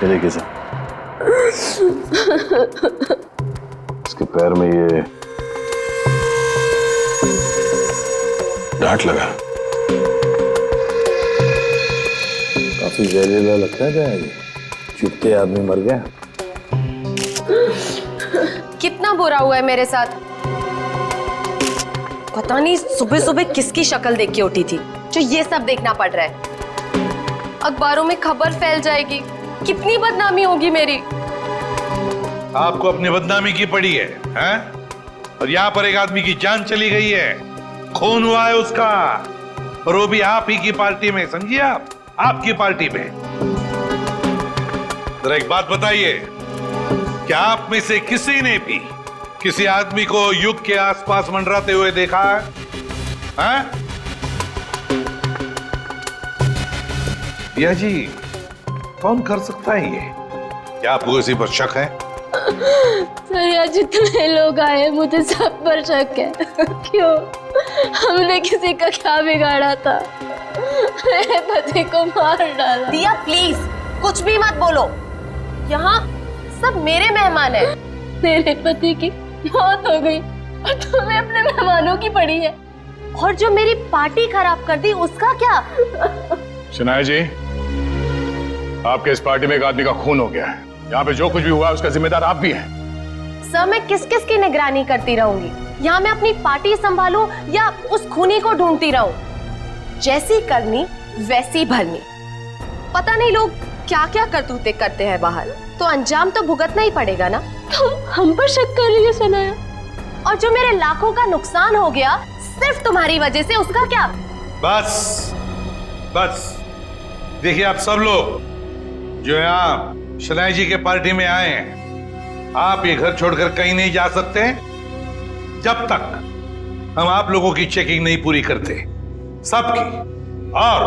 ये देखिए सर, इसके पैर में ये डांट लगा। काफी जहरीला लगता है, ये चुपते आदमी मर गया। कितना बुरा हुआ है मेरे साथ। पता नहीं सुबह सुबह किसकी शक्ल देख के उठी थी जो ये सब देखना पड़ रहा है। अखबारों में खबर फैल जाएगी, कितनी बदनामी होगी मेरी। आपको अपनी बदनामी की पड़ी है, हैं? और यहाँ पर एक आदमी की जान चली गई है, खून हुआ है उसका, और वो भी आप ही की पार्टी में, समझिए आप, आपकी पार्टी में। जरा एक बात बताइए, क्या आप में से किसी ने भी किसी आदमी को युग के आसपास मंडराते हुए देखा है? हैं? या जी, कौन कर सकता है ये? क्या आपको किसी पर शक है? सर यहाँ जितने लोग आए मुझे सब पर शक है। क्यों? हमने किसी का क्या बिगाड़ा था? मेरे पति को मार डाला। दिया प्लीज कुछ भी मत बोलो, यहाँ सब मेरे मेहमान हैं। मेरे पति की मौत हो गई और तुम्हें अपने मेहमानों की पड़ी है। और जो मेरी पार्टी खराब कर दी उसका क्या? शनाया जी, आपके इस पार्टी में एक आदमी का खून हो गया है। यहाँ पे जो कुछ भी हुआ उसका जिम्मेदार आप भी हैं। सर मैं किस किस की निगरानी करती रहूंगी? यहाँ मैं अपनी पार्टी संभालूं या उस खूनी को ढूंढती रहूं? जैसी करनी वैसी भरनी। पता नहीं लोग क्या क्या करतूते करते हैं बाहर, तो अंजाम तो भुगतना ही पड़ेगा ना। तुम हम पर शक कर रही हो सनाया? और जो मेरे लाखों का नुकसान हो गया सिर्फ तुम्हारी वजह से, उसका क्या? बस बस, देखिए आप सब लोग जो यहाँ शनाया जी के पार्टी में आए हैं, आप ये घर छोड़कर कहीं नहीं जा सकते जब तक हम आप लोगों की चेकिंग नहीं पूरी करते, सबकी। और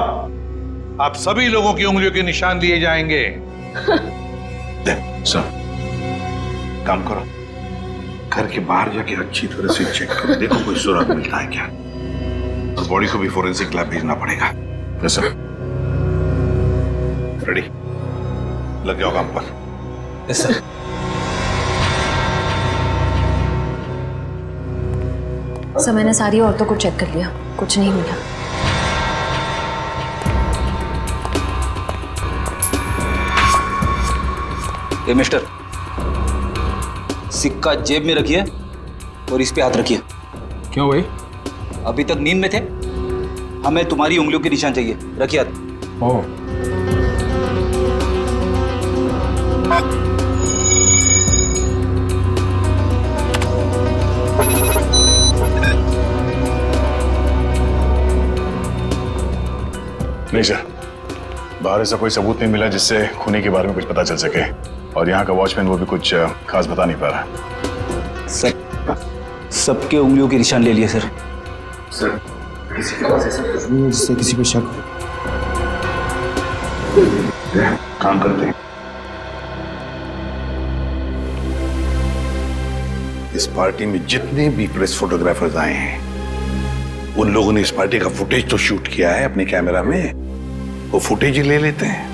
आप सभी लोगों की उंगलियों के निशान लिए जाएंगे। सर, काम करो, घर के बाहर जाके अच्छी तरह से चेक करो, देखो कोई सुराग मिलता है क्या, और बॉडी को भी फोरेंसिक लैब भेजना पड़ेगा। Yes sir. रेडी, लग जाओ काम पर। Yes sir. सर मैंने सारी औरतों को चेक कर लिया, कुछ नहीं मिला। ए मिस्टर, सिक्का जेब में रखिए और इस पे हाथ रखिए। क्यों भाई? अभी तक नींद में थे, हमें तुम्हारी उंगलियों के निशान चाहिए। रखिए हाथ। ओह, नहीं सर, बाहर ऐसा कोई सबूत नहीं मिला जिससे खूनी के बारे में कुछ पता चल सके, और यहाँ का वॉचमैन वो भी कुछ खास बता नहीं पा रहा। सर, सबके उंगलियों के निशान ले लिए सर। सर, किसी के पास ऐसा कुछ नहीं है जिससे किसी को शक हो। काम करते हैं। इस पार्टी में जितने भी प्रेस फोटोग्राफर्स आए हैं, उन लोगों ने इस पार्टी का फुटेज तो शूट किया है अपने कैमरा में, वो फुटेज ही ले लेते हैं।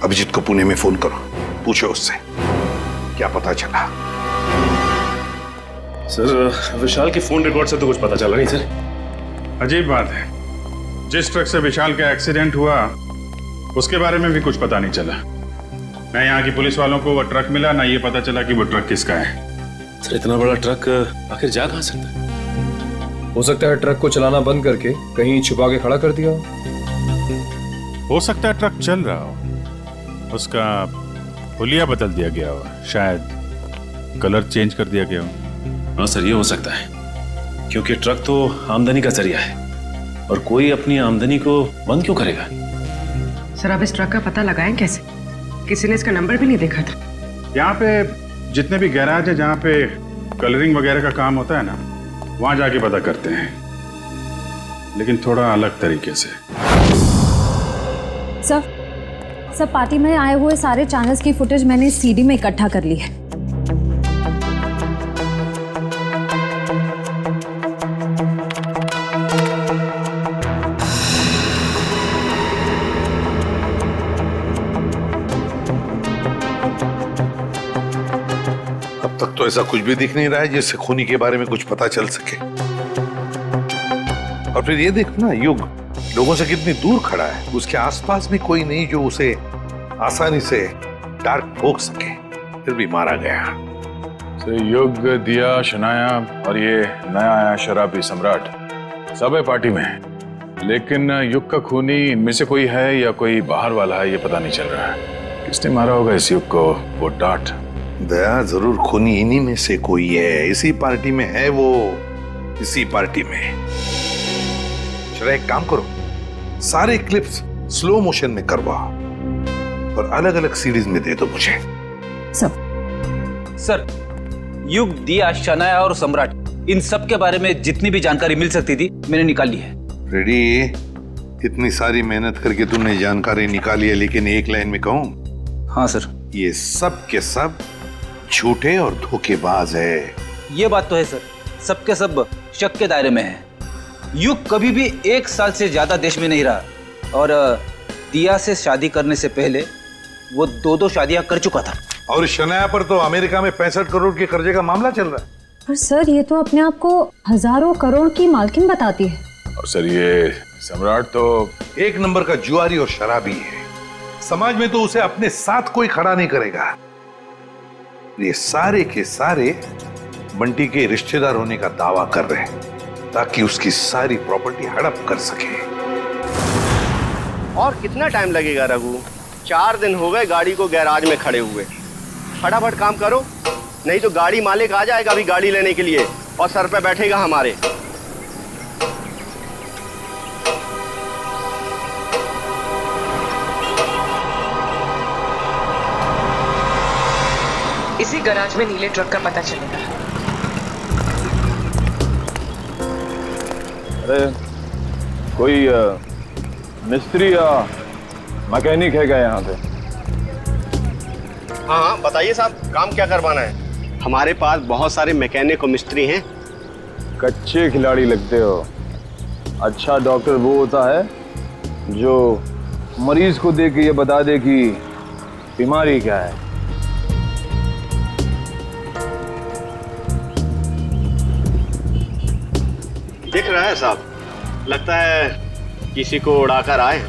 अभिजीत को पुणे में फोन करो, पूछो उससे क्या पता चला। सर, विशाल के फोन रिकॉर्ड से तो कुछ पता चला नहीं सर। अजीब बात है, जिस ट्रक से विशाल का एक्सीडेंट हुआ उसके बारे में भी कुछ पता नहीं चला। ना यहाँ की पुलिस वालों को वो ट्रक मिला, ना ये पता चला कि वो ट्रक किसका है। सर, इतना बड़ा ट्रक आखिर जा कहाँ सकता है? हो सकता है ट्रक को चलाना बंद करके कहीं छुपा के खड़ा कर दिया हो सकता है ट्रक चल रहा हो, उसका हुलिया बदल दिया गया हो, शायद कलर चेंज कर दिया गया हो। हाँ सर, ये हो सकता है, क्योंकि ट्रक तो आमदनी का जरिया है, और कोई अपनी आमदनी को बंद क्यों करेगा? सर अब इस ट्रक का पता लगाएं कैसे? किसी ने इसका नंबर भी नहीं देखा था। यहाँ पे जितने भी गैराज है जहाँ पे कलरिंग वगैरह का काम होता है ना, वहाँ जाके पता करते हैं, लेकिन थोड़ा अलग तरीके से। सर पार्टी में आए हुए सारे चैनल्स की फुटेज मैंने सीडी में इकट्ठा कर ली है। तक तो ऐसा कुछ भी दिख नहीं रहा है जिससे खूनी के बारे में कुछ पता चल सके। और फिर ये देखो ना, युग लोगों से कितनी दूर खड़ा है, उसके आसपास भी कोई नहीं जो उसे आसानी से डार्क ठोक सके, फिर भी मारा गया। युग, दिया, शनाया और ये नया आया शराबी सम्राट सब है पार्टी में, लेकिन युग का खूनी इनमें से कोई है या कोई बाहर वाला है ये पता नहीं चल रहा है। किसने मारा होगा इस युग को? वो डांट दया, जरूर खूनी इन्हीं में से कोई है, इसी पार्टी में है वो, इसी पार्टी में। चलो एक काम करो, सारे क्लिप्स स्लो मोशन में करवाओ और अलग अलग सीरीज में दे दो मुझे। सर, युग, दिया, शनाया और सम्राट, इन सब के बारे में जितनी भी जानकारी मिल सकती थी मैंने निकाल ली है। रेडी? इतनी सारी मेहनत करके तुमने जानकारी निकाली है, लेकिन एक लाइन में कहूं? हाँ सर। ये सब के सब झूठे और धोखेबाज है। ये बात तो है सर, सबके सब शक के दायरे में है। युग कभी भी 1 साल से ज्यादा देश में नहीं रहा और दिया से शादी करने से पहले वो 2 शादियां कर चुका था। और शनाया पर तो अमेरिका में 65 करोड़ के कर्जे का मामला चल रहा है। पर सर ये तो अपने आप को हजारों करोड़ की मालकिन बताती है। और सर ये सम्राट तो 1 नंबर का जुआरी और शराबी है। समाज में तो उसे अपने साथ कोई खड़ा नहीं करेगा। ये सारे के सारे बंटी के रिश्तेदार होने का दावा कर रहे हैं ताकि उसकी सारी प्रॉपर्टी हड़प कर सके। और कितना टाइम लगेगा रघु? 4 दिन हो गए गाड़ी को गैराज में खड़े हुए। फटाफट काम करो, नहीं तो गाड़ी मालिक आ जाएगा अभी गाड़ी लेने के लिए और सर पे बैठेगा हमारे। इसी गैराज में नीले ट्रक का पता चलेगा। अरे कोई मिस्त्री या मैकेनिक है क्या यहाँ पे? हाँ हाँ बताइए साहब, काम क्या करवाना है? हमारे पास बहुत सारे मैकेनिक और मिस्त्री हैं। कच्चे खिलाड़ी लगते हो। अच्छा डॉक्टर वो होता है जो मरीज को देख के ये बता दे कि बीमारी क्या है। दिख रहा है साहब, लगता है किसी को उड़ाकर आए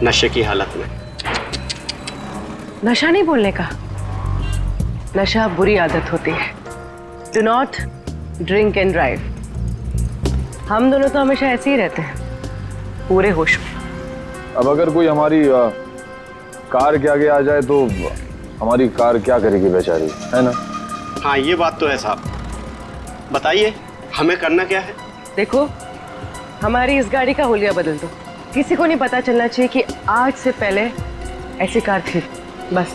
नशे की हालत में। नशा नहीं बोलने का, नशा बुरी आदत होती है। Do not drink and drive. हम दोनों तो हमेशा ऐसे ही रहते हैं, पूरे होश में। अब अगर कोई हमारी कार के आगे आ जाए तो हमारी कार क्या करेगी बेचारी, है ना? हाँ ये बात तो है साहब। बताइए हमें करना क्या है? देखो, हमारी इस गाड़ी का हुलिया बदल दो। किसी को नहीं पता चलना चाहिए कि आज से पहले ऐसी कार थी, बस।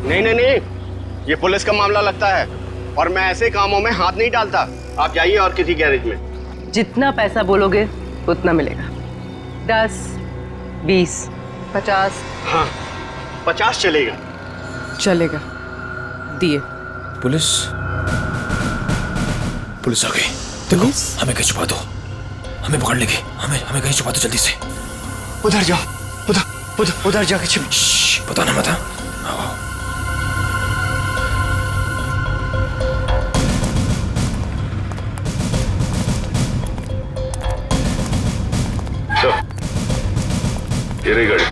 नहीं नहीं नहीं, ये पुलिस का मामला लगता है और मैं ऐसे कामों में हाथ नहीं डालता। आप जाइए और किसी गैरेज में। जितना पैसा बोलोगे उतना मिलेगा। 10, 20, 50। हाँ 50 चलेगा। चलेगा, दिए। पुलिस आ गई। देखो हमें कहीं छुपा दो, हमें पकड़ लेगी। हमें कहीं छुपा दो जल्दी से। उधर जाओ, उधर जाके छिप। बताना मत। ये रही गाड़ी।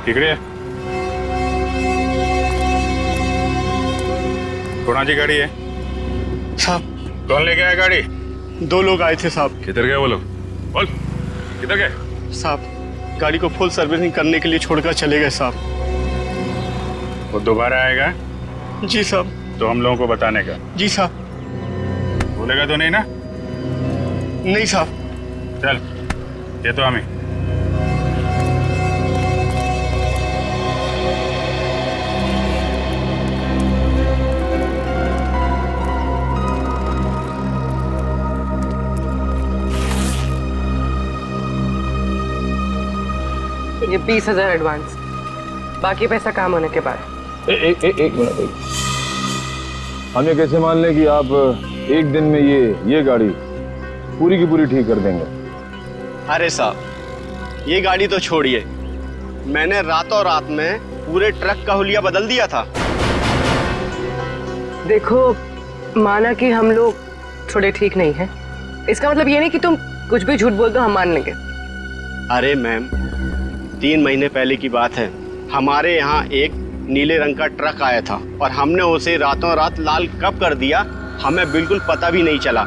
ठीक है। कौन जी गाड़ी है साहब? कौन लेके आया गाड़ी? 2 लोग आए थे साहब। किधर गए वो लोग? बोल किधर गए? साहब गाड़ी को फुल सर्विसिंग करने के लिए छोड़कर चले गए साहब। वो दोबारा आएगा? जी साहब। तो हम लोगों को बताने का? जी साहब। बोलेगा तो नहीं ना? नहीं साहब। चल ये तो हमें। ये 20,000 एडवांस, बाकी पैसा काम होने के बाद। एक मिनट। हम ये कैसे मान लें कि आप एक दिन में ये गाड़ी पूरी की पूरी ठीक कर देंगे? अरे साहब, ये गाड़ी तो छोड़िए, मैंने रातों रात में पूरे ट्रक का हुलिया बदल दिया था। देखो, माना कि हम लोग थोड़े ठीक नहीं हैं, इसका मतलब ये नहीं कि तुम कुछ भी झूठ बोल दो हम मान लेंगे। अरे मैम, 3 महीने पहले की बात है, हमारे यहाँ एक नीले रंग का ट्रक आया था और हमने उसे रातों रात लाल कब कर दिया हमें बिल्कुल पता भी नहीं चला।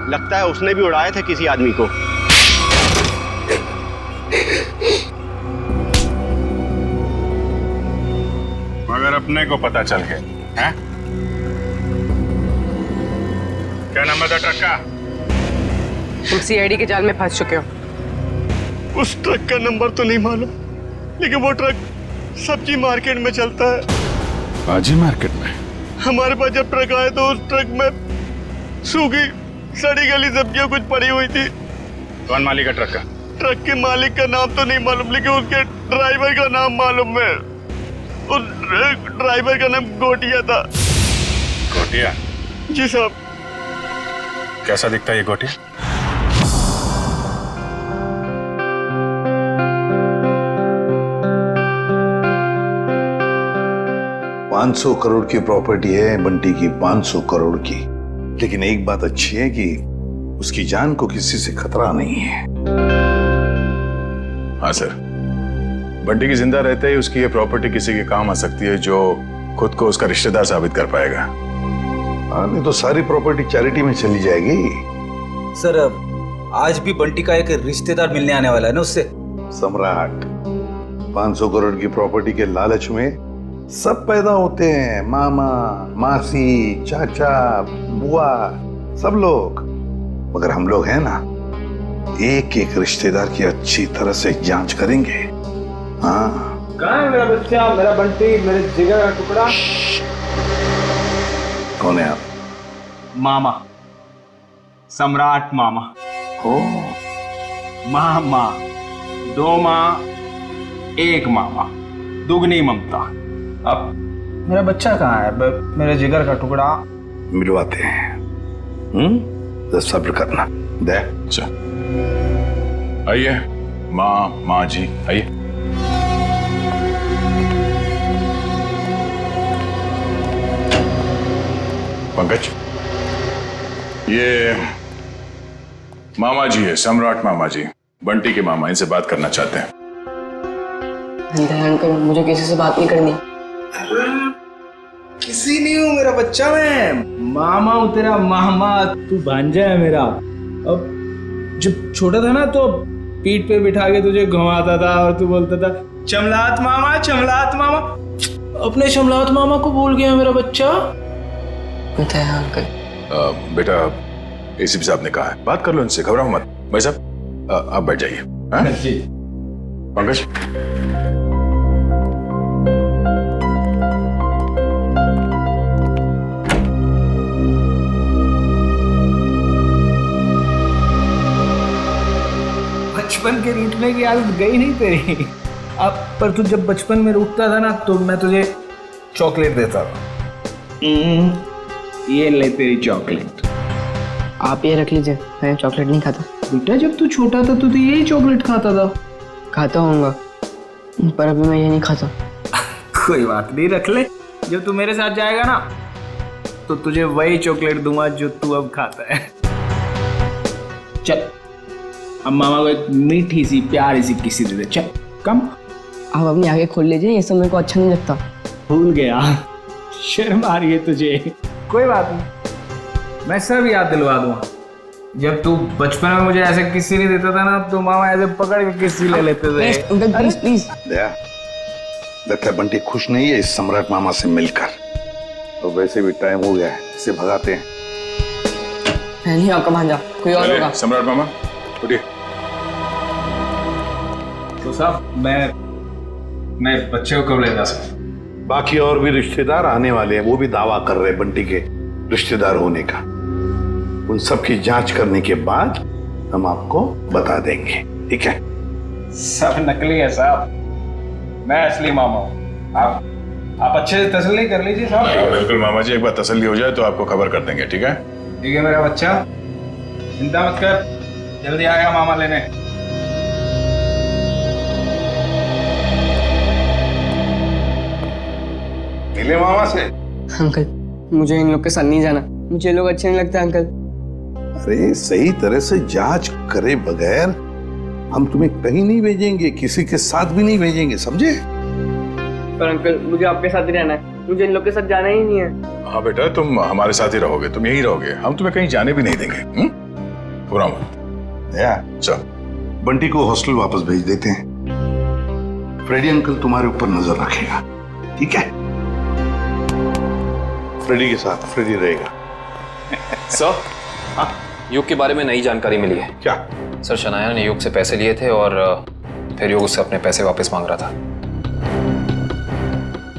लगता है उसने भी उड़ाया था किसी आदमी को। मगर अपने को पता चल गया है? क्या नंबर था ट्रक का? तुम सीआईडी के जाल में फंस चुके हो। उस ट्रक का नंबर तो नहीं मालूम, लेकिन वो ट्रक सब्जी मार्केट में चलता है। सब्जी मार्केट में? हमारे पास जब ट्रक आया तो उस ट्रक में सूखी सड़ी गली सब्जियां कुछ पड़ी हुई थी। कौन मालिक है ट्रक का? ट्रक के मालिक का नाम तो नहीं मालूम, लेकिन उसके ड्राइवर का नाम मालूम है। उस ड्राइवर का नाम गोटिया था। गोटिया? जी साहब। कैसा दिखता है ये गोटिया? $500 करोड़ की प्रॉपर्टी है बंटी की, 500 करोड़ की। लेकिन एक बात अच्छी है कि उसकी जान को किसी से खतरा नहीं है। हाँ सर, बंटी की जिंदा रहते ही उसकी ये प्रॉपर्टी किसी के काम आ सकती है जो खुद को उसका रिश्तेदार साबित कर पाएगा। हाँ, नहीं तो सारी प्रॉपर्टी चैरिटी में चली जाएगी। सर, आज भी बंटी का एक रिश्तेदार मिलने आने वाला है ना उससे। सम्राट, 500 करोड़ की प्रॉपर्टी के लालच में सब पैदा होते हैं, मामा, मासी, चाचा, बुआ, सब लोग। मगर हम लोग हैं ना, एक एक रिश्तेदार की अच्छी तरह से जांच करेंगे। हाँ। कहाँ है मेरा बच्चा, मेरा बंटी, मेरे जिगर का टुकड़ा? कौन है आप? मामा, सम्राट मामा। हो मामा, 2 माँ 1 मामा, दुगनी ममता। अब मेरा बच्चा कहाँ है, मेरे जिगर का टुकड़ा? मिलवाते हैं। तो सब्र करना। दे अच्छा, आइए माँ जी, आइए। पंकज, ये मामा जी है, सम्राट मामा जी, बंटी के मामा, इनसे बात करना चाहते हैं। ध्यान करो, मुझे किसी से बात नहीं करनी। किसी नहीं हूँ मेरा बच्चा, मैं मामा हूँ तेरा मामा, तू भांजा है मेरा। अब जब छोटा था ना तो पीठ पे बिठा के तुझे घुमाता था और तू बोलता था चमलात मामा, चमलात मामा। अपने चमलात मामा को भूल गया मेरा बच्चा। बेटा, एसीपी साहब ने कहा है, बात कर लो इनसे, घबराओ मत। भाई साहब, आप बैठ जाइए। पंकज, बचपन के रूठने की आदत गई नहीं तेरी। अब पर तू जब बचपन में रूठता था ना तो मैं तुझे चॉकलेट देता था। ये ले तेरी चॉकलेट। आप ये रख लीजिए, मैं चॉकलेट नहीं खाता। बेटा, जब तू छोटा था तो यही चॉकलेट खाता था। खाता होऊंगा, पर अभी मैं ये नहीं खाता। कोई बात नहीं, रख ले। जब तू मेरे साथ जाएगा ना तो तुझे वही चॉकलेट दूंगा जो तू अब खाता है। चल, अब मामा को एक मीठी सी प्यारी सी किसी दे दे। चल कम। आप अपनी आगे खोल लीजिए, ये सब मेरे को अच्छा नहीं लगता। भूल गया, शर्म आ रही है तुझे। कोई बात नहीं, मैं सब याद दिलवा दूंगा। जब तू बचपन में मुझे ऐसे किसी नहीं देता था ना तो मामा ऐसे पकड़ के किसी ले लेते थे। Please please. लगता है बंटी खुश नहीं है इस सम्राट मामा से मिलकर। तो वैसे भी टाइम हो गया है, इसे भगाते हैं। नहीं आपका भांजा, कोई और होगा। सम्राट मामा उठिए। तो साहब, मैं बच्चे को कब ले जा सकता? बाकी और भी रिश्तेदार आने वाले हैं, वो भी दावा कर रहे हैं बंटी के रिश्तेदार होने का। उन सब की जांच करने के बाद हम आपको बता देंगे, ठीक है? सब नकली है साहब, मैं असली मामा हूँ। आप अच्छे से तसल्ली कर लीजिए साहब। बिल्कुल मामा जी, एक बार तसल्ली हो जाए तो आपको खबर कर देंगे, ठीक है? ठीक है मेरा बच्चा, चिंता मत कर, जल्दी आएगा मामा लेने। मिले मामा से? अंकल मुझे इन लोग के साथ नहीं जाना, मुझे लोग अच्छे नहीं लगते अंकल। अरे सही तरह से जांच करे बगैर हम तुम्हें कहीं नहीं भेजेंगे, किसी के साथ भी नहीं भेजेंगे, समझे? पर अंकल मुझे आपके साथ ही रहना है, मुझे इन लोग के साथ जाना ही नहीं है। हाँ बेटा, तुम हमारे साथ ही रहोगे, तुम यहीं रहोगे, हम तुम्हें कहीं जाने भी नहीं देंगे। पूरा चल, बंटी को हॉस्टल वापस भेज देते हैं। फ्रेडी अंकल तुम्हारे ऊपर नजर रखेगा, ठीक है? फ्रेडी के साथ फ्रेडी रहेगा। सर, हाँ, युग के बारे में नई जानकारी मिली है। क्या? सर, शनाया ने युग से पैसे लिए थे और फिर युग उससे अपने पैसे वापस मांग रहा था।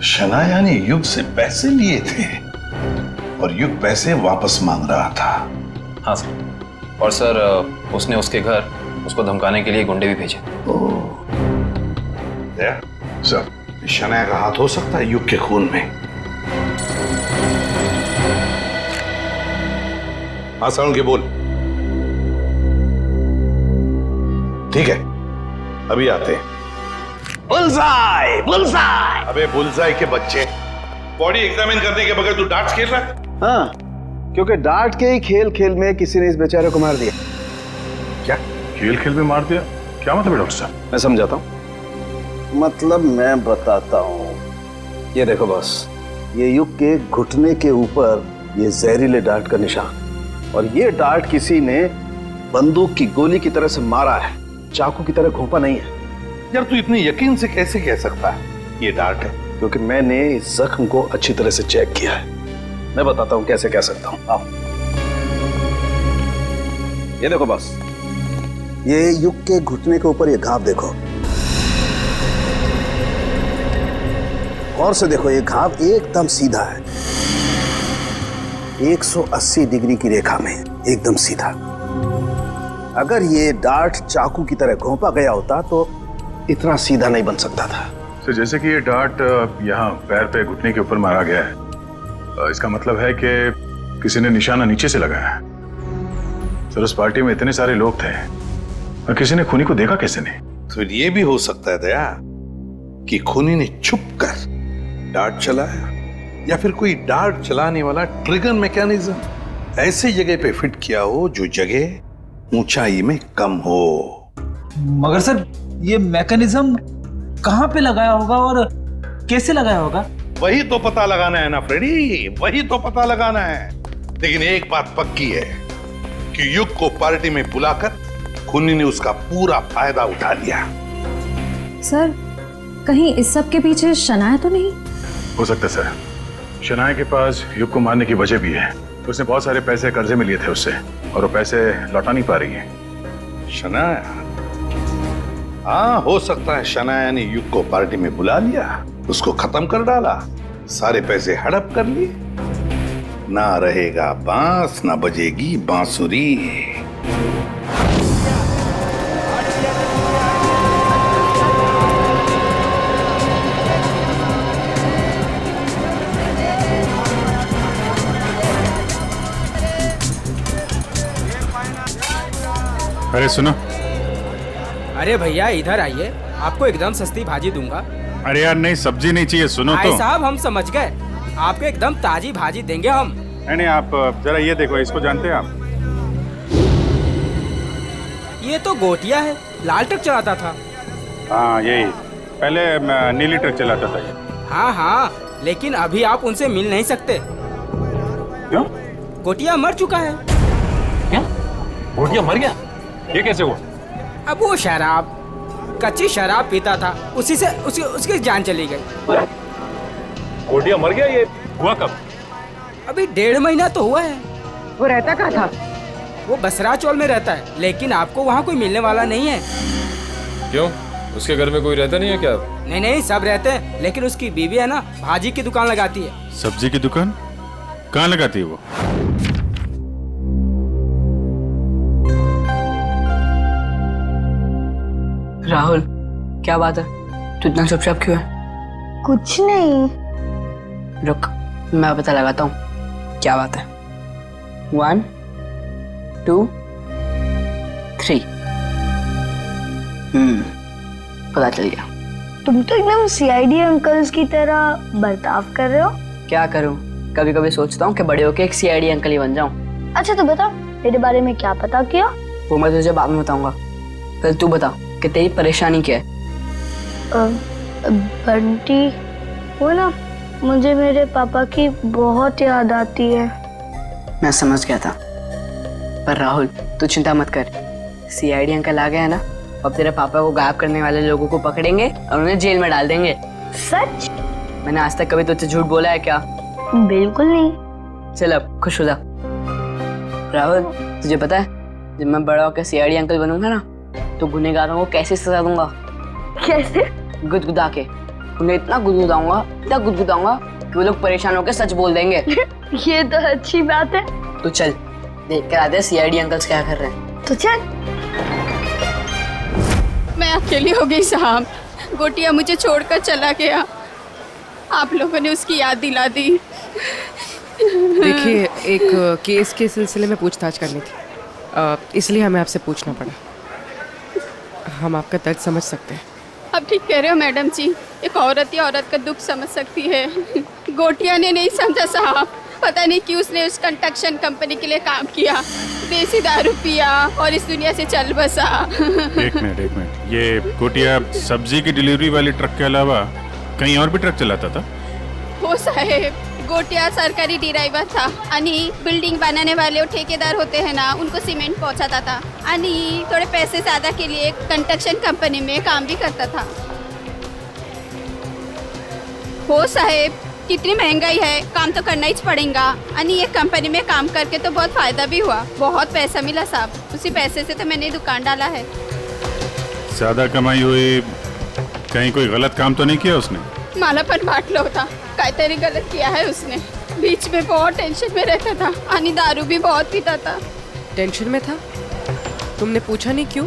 शनाया ने युग से पैसे लिए थे और युग पैसे वापस मांग रहा था? हाँ सर, और सर उसने उसके घर उसको धमकाने के लिए गुंडे भी भेजे। सर, शनाया का हाथ हो सकता है युग के खून में। हाँ साउंड के बोल। ठीक है, अभी आते हैं। Bullseye, bullseye. अबे बुलसाई के बच्चे, बॉडी एग्जामिन करने के बगैर तू डार्ट्स खेल रहा है? हाँ, क्योंकि डार्ट के ही खेल खेल में किसी ने इस बेचारे को मार दिया। क्या खेल खेल में मार दिया? क्या मतलब है डॉक्टर साहब? मैं समझाता हूँ। मतलब मैं बताता हूँ। ये देखो बॉस, ये युग के घुटने के ऊपर ये जहरीले डार्ट का निशान, और ये डार्ट किसी ने बंदूक की गोली की तरह से मारा है, चाकू की तरह घोंपा नहीं है। यार तू इतने यकीन से कैसे कह सकता है ये डार्ट है? क्योंकि मैंने इस जख्म को अच्छी तरह से चेक किया है। मैं बताता हूँ कैसे कह सकता हूँ। आओ, ये देखो बॉस, ये युग के घुटने के ऊपर ये घाव देखो, और से देखो, ये घाव एकदम सीधा है, 180 डिग्री की रेखा में एकदम सीधा। अगर ये डार्ट चाकू की तरह घोंपा गया होता तो इतना सीधा नहीं बन सकता था। तो जैसे कि ये डार्ट यहाँ पैर पे घुटने के ऊपर मारा गया है, इसका मतलब है कि किसी ने निशाना नीचे से लगाया है। सर, उस पार्टी में इतने सारे लोग थे और किसी ने खूनी को देखा कैसे नहीं? तो ये भी हो सकता है दया कि खूनी ने छुप कर डार्ट चलाया, या फिर कोई डार्ट चलाने वाला ट्रिगर मैकेनिज्म ऐसे जगह पे फिट किया हो जो जगह ऊंचाई में कम हो। मगर सर, ये मैकेनिज्म कहाँ पे लगाया होगा और कैसे लगाया होगा? वही तो पता लगाना है ना फ्रेडी, वही तो पता लगाना है। लेकिन एक बात पक्की है कि युग को पार्टी में बुलाकर खूनी ने उसका पूरा फायदा उठा लिया। सर, कहीं इस सब के पीछे शनाया तो नहीं? हो सकता है सर, शनाया के पास युग को मारने की वजह भी है। उसने बहुत सारे पैसे कर्जे में लिए थे उससे, और वो पैसे लौटा नहीं पा रही है। शनाया? हाँ, हो सकता है शनाया ने युग को पार्टी में बुला लिया, उसको खत्म कर डाला, सारे पैसे हड़प कर लिए। ना रहेगा बांस, ना बजेगी बांसुरी। अरे सुनो। अरे भैया इधर आइए, आपको एकदम सस्ती भाजी दूंगा। अरे यार नहीं, सब्जी नहीं चाहिए, सुनो तो। भाई साहब, हम समझ गए, आपको एकदम ताजी भाजी देंगे हम। नहीं, आप जरा ये देखो, इसको जानते हैं आप? ये तो गोटिया है, लाल ट्रक चलाता था। हाँ यही, पहले नीली ट्रक चलाता था ये। हाँ हाँ, लेकिन अभी आप उनसे मिल नहीं सकते। क्यों? गोटिया मर चुका है। क्या? गोटिया मर गया? ये कैसे हुआ? अब वो शराब, कच्ची शराब पीता था, उसी से उसकी जान चली गई। गोटिया मर गया? ये हुआ कब? अभी 1.5 महीना तो हुआ है। वो रहता कहाँ था? वो बसरा चौल में रहता है, लेकिन आपको वहाँ कोई मिलने वाला नहीं है। क्यों? उसके घर में कोई रहता नहीं है क्या? नहीं नहीं, सब रहते हैं, लेकिन उसकी बीवी है ना, भाजी की दुकान लगाती है। सब्जी की दुकान? कहाँ लगाती है वो? राहुल, क्या बात है? तू इतना चुपचाप क्यों है? कुछ नहीं। रुक, मैं पता लगाता हूँ क्या बात है। 1 2 3। पता चल गया। तुम तो एकदम सीआईडी अंकल्स की तरह बर्ताव कर रहे हो। क्या करूँ, कभी कभी सोचता हूँ कि बड़े होके एक सीआईडी अंकल ही बन जाऊँ। अच्छा तो बता, मेरे बारे में क्या पता किया? वो मैं तुझे बाद में बताऊंगा। पहले तू बता कि तेरी परेशानी क्या है। बंटी, वो ना, मुझे मेरे पापा की बहुत याद आती है। मैं समझ गया था, पर राहुल तू चिंता मत कर। सीआईडी अंकल आ गए हैं ना, अब तेरे पापा को गायब करने वाले लोगों को पकड़ेंगे और उन्हें जेल में डाल देंगे। सच? मैंने आज तक कभी तुझसे झूठ बोला है क्या? बिल्कुल नहीं। चल अब खुश हो जा। राहुल, तुझे पता है जब मैं बड़ा होकर सीआईडी अंकल बनूंगा ना, तो गुनहगारों को कैसे सजा दूंगा? कैसे? गुदगुदा के। उन्हें इतना गुदगुदाऊंगा कि वो लोग परेशान होकर सच बोल देंगे। ये तो अच्छी बात है। तो चल देख कर आते हैं सीआईडी अंकल्स क्या कर रहे हैं। तो चल। मैं अकेली हो गई साहब। गोटिया मुझे छोड़कर चला गया, आप लोगों ने उसकी याद दिला दी। देखिए, एक केस के सिलसिले में पूछताछ करनी थी, इसलिए हमें आपसे पूछना पड़ा। हम आपका दर्द समझ सकते हैं। अब ठीक कह रहे हो मैडम जी, एक औरत ही औरत का दुख समझ सकती है। गोटिया ने नहीं समझा साहब, पता नहीं क्यों उसने उस कंस्ट्रक्शन कंपनी के लिए काम किया, देसी दारू पिया और इस दुनिया से चल बसा। एक मिनट, ये गोटिया सब्जी की डिलीवरी वाली ट्रक के अलावा कहीं और भी ट्रक चलाता था? हो साहेब, गोटिया सरकारी ड्राइवर था आणि बिल्डिंग बनाने वाले वो ठेकेदार होते हैं ना, उनको सीमेंट पहुंचाता था आणि थोड़े पैसे ज्यादा के लिए कंस्ट्रक्शन कंपनी में काम भी करता था। हो साहेब, कितनी महंगाई है, काम तो करना ही पड़ेगा। आणि ये कंपनी में काम करके तो बहुत फायदा भी हुआ, बहुत पैसा मिला साहब। उसी पैसे से तो मैंने दुकान डाला है। ज्यादा कमाई हुई, कहीं कोई गलत काम तो नहीं किया उसने? मला पण वाटलं होता काहीतरी गलत किया है उसने। बीच में बहुत टेंशन में रहता था आणि दारू भी बहुत पीता था। टेंशन में था? तुमने पूछा नहीं क्यों?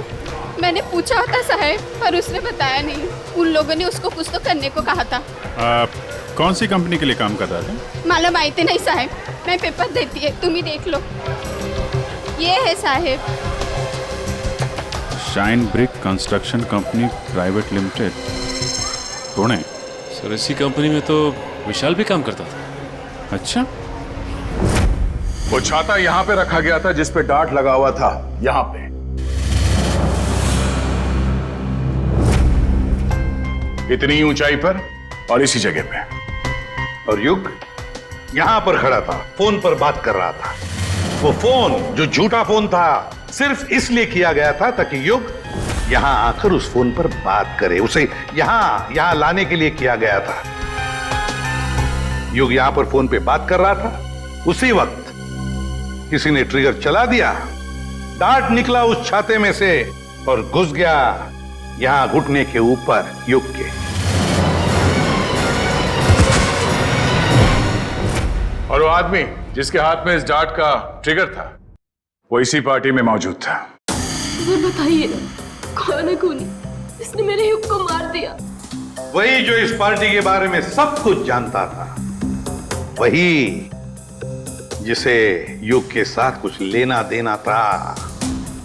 मैंने पूछा होता साहब, पर उसने बताया नहीं। उन लोगों ने उसको कुछ तो करने को कहा था। कौन सी कंपनी के लिए काम कर रहा था? मला माहिती नहीं साहब, मैं पेपर देती है, तुम ही देख लो। ये है साहब, shine brick construction company private limited, Pune. Sir इसी कंपनी में तो विशाल भी काम करता था। अच्छा, वो छाता यहां पे रखा गया था जिस पे डार्ट लगा हुआ था, यहां पे। इतनी ऊंचाई पर और इसी जगह पे। और युग यहां पर खड़ा था, फोन पर बात कर रहा था। वो फोन जो झूठा फोन था, सिर्फ इसलिए किया गया था ताकि युग यहां आकर उस फोन पर बात करे। उसे यहां लाने के लिए किया गया था। युग यहां पर फोन पे बात कर रहा था, उसी वक्त किसी ने ट्रिगर चला दिया, डार्ट निकला उस छाते में से और घुस गया यहां घुटने के ऊपर युग के। और वो आदमी जिसके हाथ में इस डार्ट का ट्रिगर था, वो इसी पार्टी में मौजूद था। बताइए कौन है खूनी? इसने मेरे युग को मार दिया। वही जो इस पार्टी के बारे में सब कुछ जानता था, वही जिसे युग के साथ कुछ लेना देना था,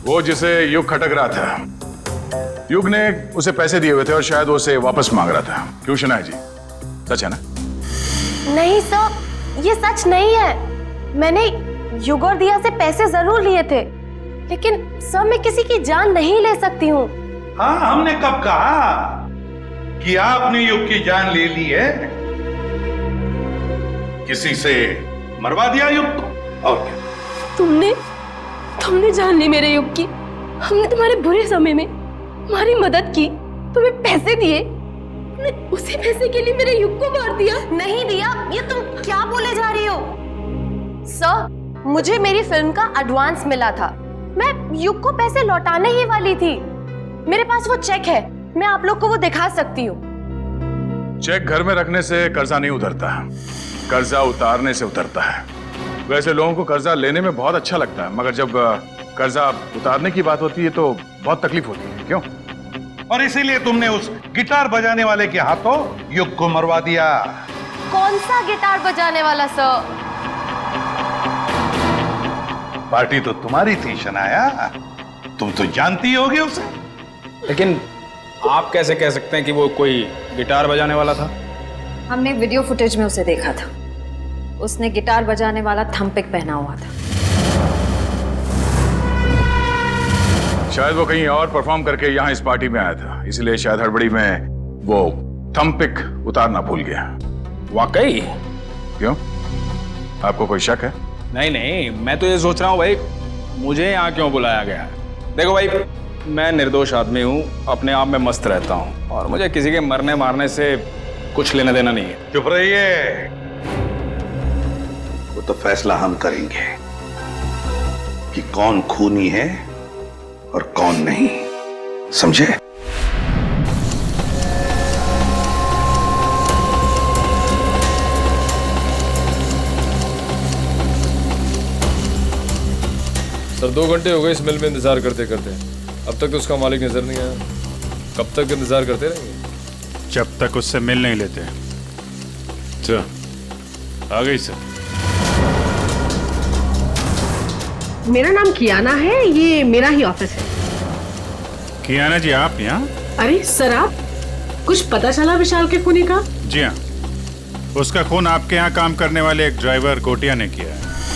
वो जिसे युग खटक रहा था। युग ने उसे पैसे दिए हुए थे और शायद वो उसे वापस मांग रहा था। क्यों शनाया जी, सच है ना? नहीं सर, ये सच नहीं है। मैंने युग और दिया से पैसे जरूर लिए थे, लेकिन सर मैं किसी की जान नहीं ले सकती हूँ। हाँ, हमने कब कहा कि आपने युग की जान ले ली है? किसी से मरवा दिया युग को, और क्या? तुमने जान ली मेरे युग की। हमने तुम्हारे बुरे समय में तुम्हारी मदद की, तुम्हें पैसे दिए, उसी पैसे के लिए मेरे युग को मार दिया। नहीं दिया, ये तुम क्या बोले जा रही हो? सर, मुझे मेरी फिल्म का एडवांस मिला था, मैं युग को पैसे लौटाने ही वाली थी। मेरे पास वो चेक है, मैं आप लोग को वो दिखा सकती हूँ। चेक घर में रखने से कर्जा नहीं उतरता, कर्जा उतारने से उतरता है। वैसे लोगों को कर्जा लेने में बहुत अच्छा लगता है, मगर जब कर्जा उतारने की बात होती है तो बहुत तकलीफ होती है। क्यों? और इसीलिए तुमने उस गिटार बजाने वाले के हाथों युग को मरवा दिया। कौन सा गिटार बजाने वाला सर? पार्टी तो तुम्हारी थी शनाया, तुम तो जानती होगी उसे। लेकिन आप कैसे कह सकते हैं कि वो कोई गिटार बजाने वाला था? हमने वीडियो फुटेज में उसे देखा था। उसने गिटार बजाने वाला थंपिक पहना हुआ था। शायद वो कहीं और परफॉर्म करके यहाँ इस पार्टी में आया था, इसलिए शायद हड़बड़ी में वो थंपिक उतारना भूल गया। वाकई? क्यों, आपको कोई शक है? नहीं नहीं, मैं तो ये सोच रहा हूँ भाई, मुझे यहाँ क्यों बुलाया गया? देखो भाई, मैं निर्दोष आदमी हूँ, अपने आप में मस्त रहता हूँ और मुझे किसी के मरने मारने से कुछ लेना देना नहीं है। चुप रहिए, वो तो फैसला हम करेंगे कि कौन खूनी है और कौन नहीं, समझे? सर 2 घंटे हो गए इस मिल में इंतजार करते करते, अब तक तो उसका मालिक नजर नहीं आया। कब तक इंतजार करते रहेंगे? जब तक उससे मिल नहीं लेते। अच्छा, आ गई सर। मेरा नाम कियाना है, ये मेरा ही ऑफिस है। कियाना जी, आप यहाँ? अरे सर, आप कुछ पता चला विशाल के खूनी का? जी हाँ, उसका खून आपके यहाँ काम करने वाले एक ड्राइवर गोटिया ने किया है।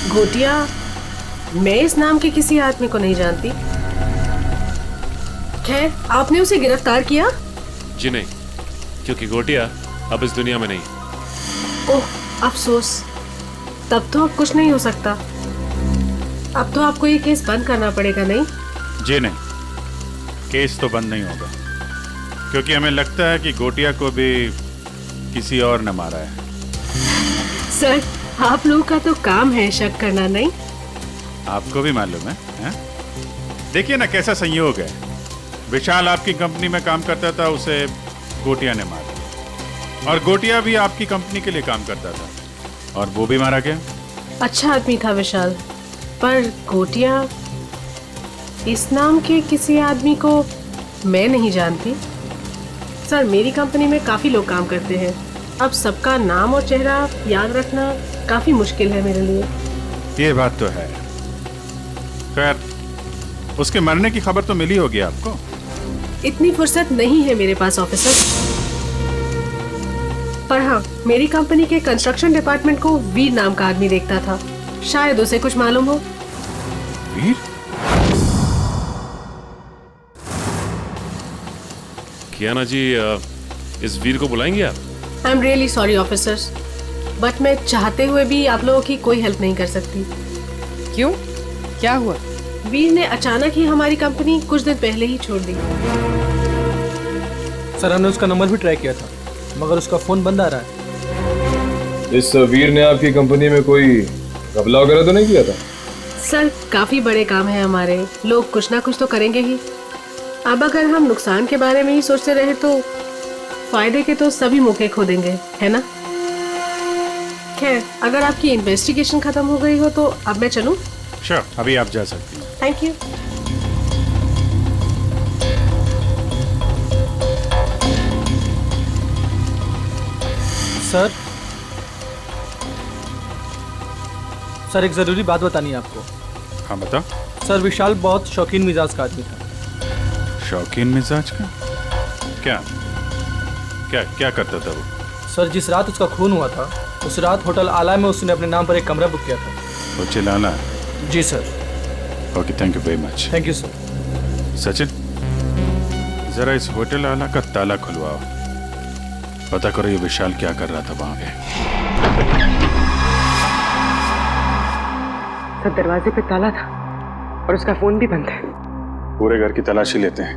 गोटिया? मैं इस नाम के किसी आदमी को नहीं जानती। खैर, आपने उसे गिरफ्तार किया? जी नहीं, क्योंकि गोटिया अब इस दुनिया में नहीं। ओह अफसोस, तब तो अब कुछ नहीं हो सकता। अब तो आपको ये केस बंद करना पड़ेगा, नहीं? जी नहीं, केस तो बंद नहीं होगा, क्योंकि हमें लगता है कि गोटिया को भी किसी और ने मारा है। सर, आप लोगों का तो काम है शक करना, नहीं? आपको भी मालूम है? देखिए ना कैसा संयोग है, विशाल आपकी कंपनी में काम करता था, उसे गोटिया ने मारा, और गोटिया भी आपकी कंपनी के लिए काम करता था और वो भी मारा गया। अच्छा आदमी था विशाल, पर गोटिया इस नाम के किसी आदमी को मैं नहीं जानती। सर, मेरी कंपनी में काफ़ी लोग काम करते हैं, अब सबका नाम और चेहरा याद रखना काफ़ी मुश्किल है मेरे लिए। ये बात तो है। खैर, उसके मरने की खबर तो मिली होगी आपको? इतनी फुर्सत नहीं है मेरे पास ऑफिसर, पर हाँ, मेरी कंपनी के कंस्ट्रक्शन डिपार्टमेंट को वीर नाम का आदमी देखता था, शायद उसे कुछ मालूम हो। वीर? कियाना जी, इस वीर को बुलाएंगे आप? I am really sorry officers, but मैं चाहते हुए भी आप लोगों की कोई हेल्प नहीं कर सकती। क्यों? क्या हुआ? वीर ने अचानक ही हमारी कंपनी कुछ दिन पहले ही छोड़ दी। सर, हमने उसका नंबर भी ट्राई किया था, मगर उसका फोन बंद आ रहा है। इस वीर ने आपकी कंपनी में कोई घपला वगैरह तो नहीं किया था? सर, काफी बड़े काम है हमारे, लोग कुछ ना कुछ तो करेंगे ही। अब अगर हम नुकसान के बारे में ही सोचते रहे तो फायदे के तो सभी मौके खो देंगे, है ना? खैर, अगर आपकी इन्वेस्टिगेशन खत्म हो गई हो तो अब मैं चलूं? श्योर, अभी आप जा सकती हैं। Thank you. सर, एक जरूरी बात बतानी है आपको। हाँ बता। सर, विशाल बहुत शौकीन मिजाज का आदमी था। शौकीन मिजाज का? क्या क्या क्या करता था वो? सर, जिस रात उसका खून हुआ था, उस रात होटल आला में उसने अपने नाम पर एक कमरा बुक किया था। होटल आला? जी sir. Okay, thank you very much. Thank you sir. Sachin, जरा इस होटल आला का ताला खुलवाओ, पता करो ये विशाल क्या कर रहा था वहां पे। सर, दरवाजे पे ताला था और उसका फोन भी बंद है। पूरे घर की तलाशी लेते हैं।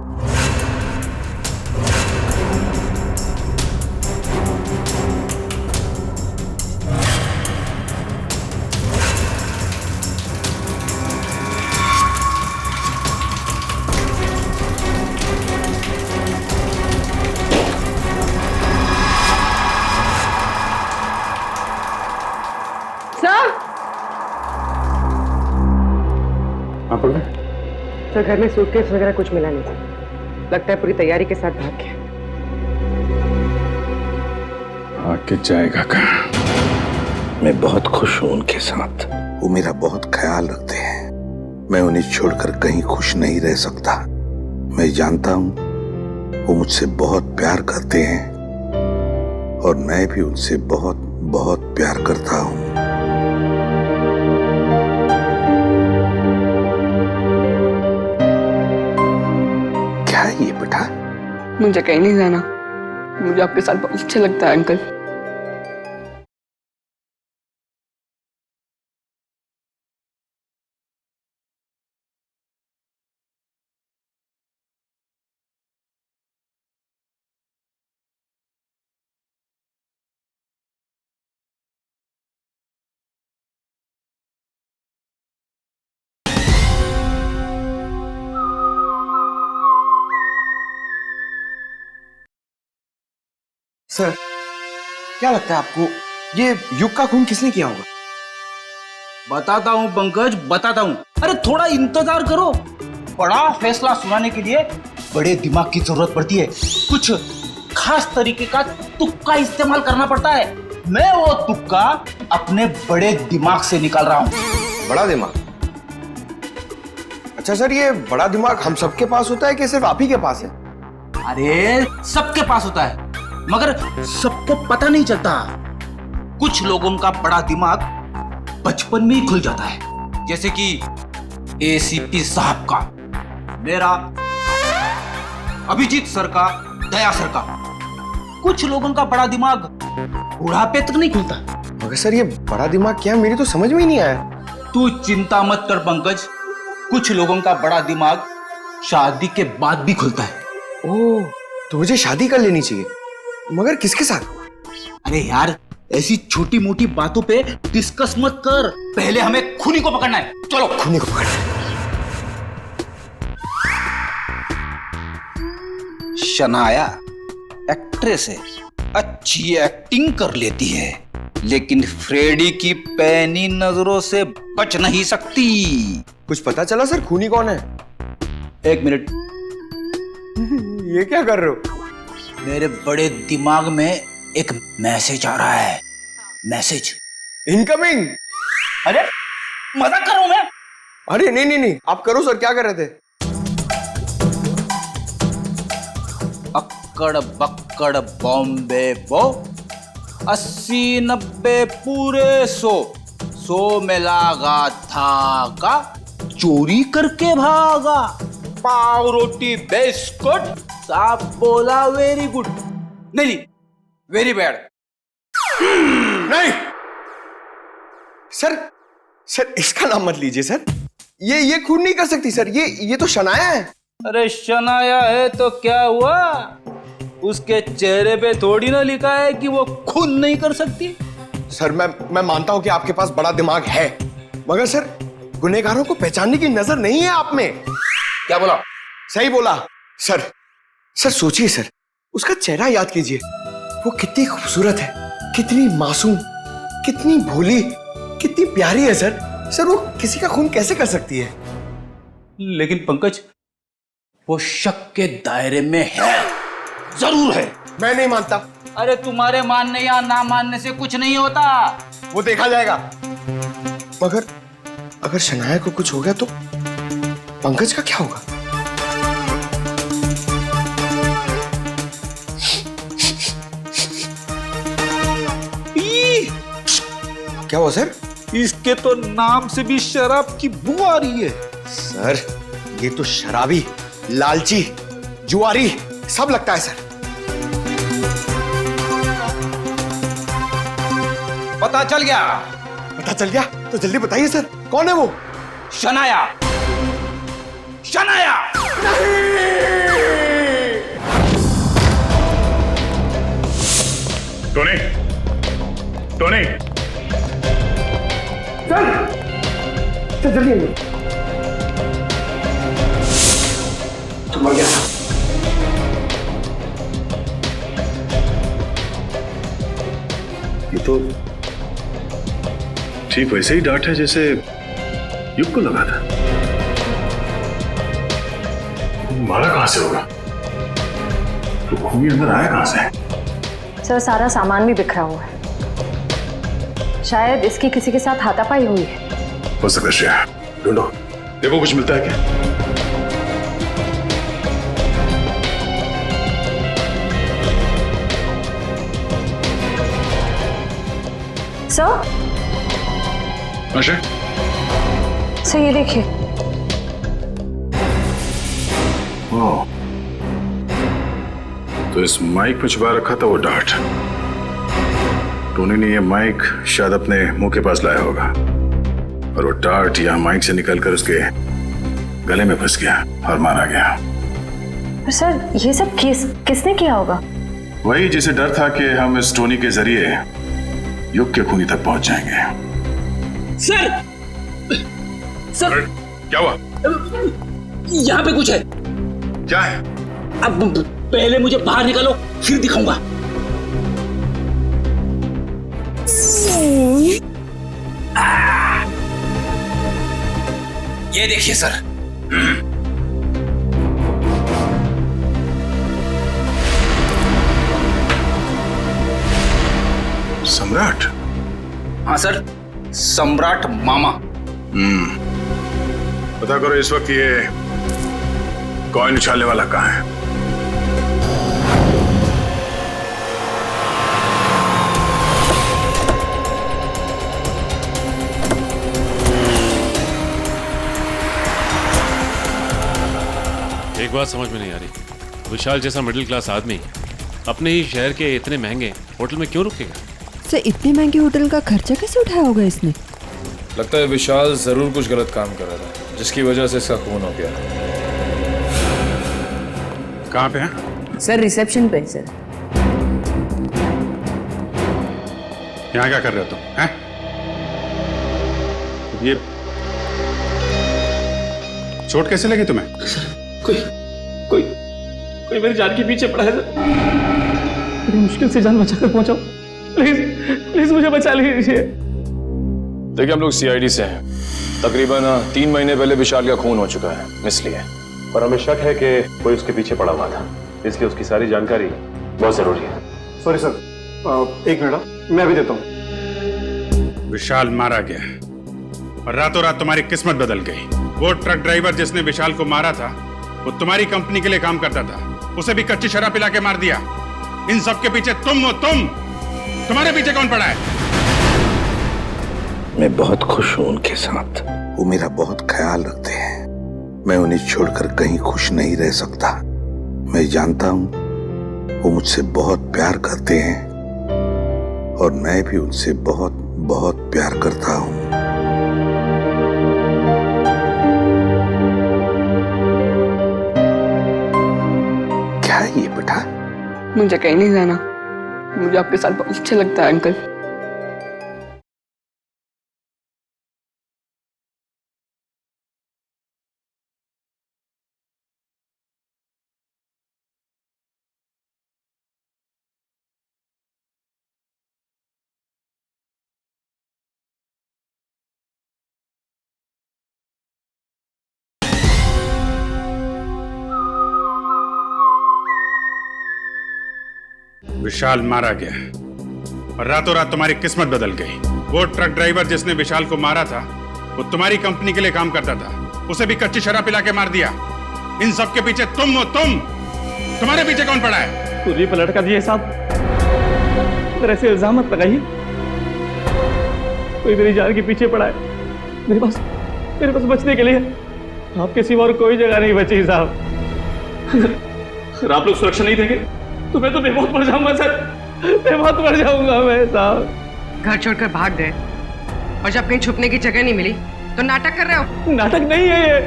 सर, घर में सूटकेस वगैरह कुछ मिला नहीं। लगता है पूरी तैयारी के साथ भाग गया। आके जाएगा कहाँ? मैं बहुत खुश हूं उनके साथ। वो मेरा बहुत ख्याल रखते हैं। मैं उन्हें छोड़कर कहीं खुश नहीं रह सकता। मैं जानता हूं वो मुझसे बहुत प्यार करते हैं और मैं भी उनसे बहुत बहुत प्यार करता हूं। क्या है ये बेटा? मुझे कहीं नहीं जाना, मुझे आपके साथ बहुत अच्छा लगता है अंकल। सर, क्या लगता है आपको ये युग का खून किसने किया होगा? बताता हूँ पंकज, बताता हूँ। अरे थोड़ा इंतजार करो। बड़ा फैसला सुनाने के लिए बड़े दिमाग की जरूरत पड़ती है। कुछ खास तरीके का तुक्का इस्तेमाल करना पड़ता है। मैं वो तुक्का अपने बड़े दिमाग से निकाल रहा हूँ। बड़ा दिमाग? अच्छा सर, ये बड़ा दिमाग हम सबके पास होता है कि सिर्फ आप ही के पास है? अरे सबके पास होता है, मगर सबको पता नहीं चलता। कुछ लोगों का बड़ा दिमाग बचपन में ही खुल जाता है, जैसे कि एसीपी साहब का, मेरा, अभिजीत सर का, दया सर का। कुछ लोगों का बड़ा दिमाग बुढ़ापे तक नहीं खुलता। मगर सर ये बड़ा दिमाग क्या है, मेरी तो समझ में ही नहीं आया। तू चिंता मत कर पंकज, कुछ लोगों का बड़ा दिमाग शादी के बाद भी खुलता है। ओह, तो मुझे शादी कर लेनी चाहिए, मगर किसके साथ? अरे यार, ऐसी छोटी मोटी बातों पे डिस्कस मत कर, पहले हमें खूनी को पकड़ना है। चलो खूनी को पकड़ना है। शनाया एक्ट्रेस है, अच्छी एक्टिंग कर लेती है, लेकिन फ्रेडी की पैनी नजरों से बच नहीं सकती। कुछ पता चला सर खूनी कौन है? एक मिनट। ये क्या कर रहे हो? मेरे बड़े दिमाग में एक मैसेज आ रहा है। Message incoming. अरे मजाक कर रहा हूं मैं। अरे नहीं नहीं नहीं, आप करो सर, क्या कर रहे थे? अक्कड़ बक्कड़ बॉम्बे बो, 80-90 पूरे 100 में लागा धागा, चोरी करके भागा, पाव रोटी बिस्कुट, साहब बोला वेरी गुड। नहीं, वेरी बैड। नहीं सर, सर इसका नाम मत लीजिए सर। ये खून नहीं कर सकती सर, ये तो शनाया है। अरे शनाया है तो क्या हुआ? उसके चेहरे पे थोड़ी ना लिखा है कि वो खून नहीं कर सकती। सर मैं मानता हूं कि आपके पास बड़ा दिमाग है, मगर सर गुनहगारों को पहचानने की नजर नहीं है आप में। क्या बोला? सही बोला सर। सर सोचिए सर, उसका चेहरा याद कीजिए, वो कितनी खूबसूरत है, कितनी मासूम, कितनी भोली, कितनी प्यारी है सर। सर वो किसी का खून कैसे कर सकती है? लेकिन पंकज, वो शक के दायरे में है, जरूर है। मैं नहीं मानता। अरे तुम्हारे मानने या ना मानने से कुछ नहीं होता, वो देखा जाएगा। मगर अगर शनाया को कुछ हो गया तो पंकज का क्या होगा? क्या हुआ सर? इसके तो नाम से भी शराब की बू आ रही है। सर ये तो शराबी, लालची, जुआरी सब लगता है सर। पता चल गया? पता चल गया तो जल्दी बताइए सर, कौन है वो? शनाया। शनाया। टोनी, टोनी, चल जल्दी आइए। तुम आ गया। ये तो ठीक वैसे ही डांट है जैसे युग को लगा था। मारा कहां से होगा? तो खूनी अंदर आया कहां से? सर सारा सामान भी बिखरा हुआ है, शायद इसकी किसी के साथ हाथापाई हुई है। हो सकता है श्रेया, ढूंढो, देखो कुछ मिलता है क्या? सर आशा, सर ये देखिए। ओह, तो इस माइक में छुपा रखा था वो डार्ट। टोनी ने ये माइक शायद अपने मुंह के पास लाया होगा और वो डार्ट यहाँ माइक से निकलकर उसके गले में फंस गया और मारा गया। पर सर ये सब किसने किया होगा? वही जिसे डर था कि हम इस टोनी के जरिए युग के खूनी तक पहुंच जाएंगे। सर सर क्या हुआ? यहाँ पे कुछ है। क्या है? अब पहले मुझे बाहर निकालो, फिर दिखाऊंगा। ये देखिए सर। सम्राट? हाँ सर, सम्राट मामा। पता करो इस वक्त ये कॉइन उछालने वाला कहाँ है? एक बात समझ में नहीं आ रही, विशाल जैसा मिडिल क्लास आदमी अपने ही शहर के इतने महंगे होटल में क्यों रुकेगा? सर इतने महंगे होटल का खर्चा कैसे उठाया होगा इसने? लगता है विशाल जरूर कुछ गलत काम कर रहा था, जिसकी वजह से इसका खून हो गया। कहाँ पे है? सर रिसेप्शन पे सर। यहाँ क्या कर रहे हो तुम? हैं? ये चोट कैसे लगी तुम्हें? कोई मेरी जान के पीछे पड़ा है सर। बड़ी मुश्किल से जान बचाकर पहुंचाओ, प्लीज मुझे बचा लीजिए। देखिए हम लोग सीआईडी से हैं। तकरीबन 3 महीने पहले विशाल का खून हो चुका है, इसलिए। पर हमें शक है कि कोई उसके पीछे पड़ा हुआ था, इसलिए उसकी सारी जानकारी बहुत जरूरी है। सॉरी सर, एक मिनट मैं अभी देता हूँ। विशाल मारा गया और रातों रात तुम्हारी किस्मत बदल गई। वो ट्रक ड्राइवर जिसने विशाल को मारा था वो तुम्हारी कंपनी के लिए काम करता था, उसे भी कच्ची शराब पिला के मार दिया। इन सब के पीछे तुम हो। तुम्हारे पीछे कौन पड़ा है? मैं बहुत खुश हूं उनके साथ, वो मेरा बहुत ख्याल रखते हैं। मैं उन्हें छोड़कर कहीं खुश नहीं रह सकता। मैं जानता हूं वो मुझसे बहुत प्यार करते हैं और मैं भी उनसे बहुत बहुत प्यार करता हूं। क्या है ये बेटा? मुझे कहीं नहीं जाना, मुझे आपके साथ बहुत अच्छा लगता है अंकल। विशाल मारा गया और रातों रात तुम्हारी किस्मत बदल गई। वो ट्रक ड्राइवर जिसने विशाल को मारा था वो तुम्हारी कंपनी के लिए काम करता था, उसे भी कच्ची शराब पिला के मार दिया। इन सब के पीछे तुम हो। तुम्हारे पीछे कौन पड़ा है? पूरी पलट कर दिए साहब, अगर ऐसे इल्जाम मत लगाइए। कोई मेरी जान के पीछे पड़ा है। मेरे पास बचने के लिए आपके सिवा और कोई जगह नहीं बची साहब। अगर आप लोग सुरक्षा नहीं देंगे तो मैं तो बेमौत मर जाऊंगा सर, बेमौत मर जाऊंगा मैं साहब। घर छोड़कर भाग गए और जब कहीं छुपने की जगह नहीं मिली तो नाटक कर रहे हो। नाटक नहीं है ये,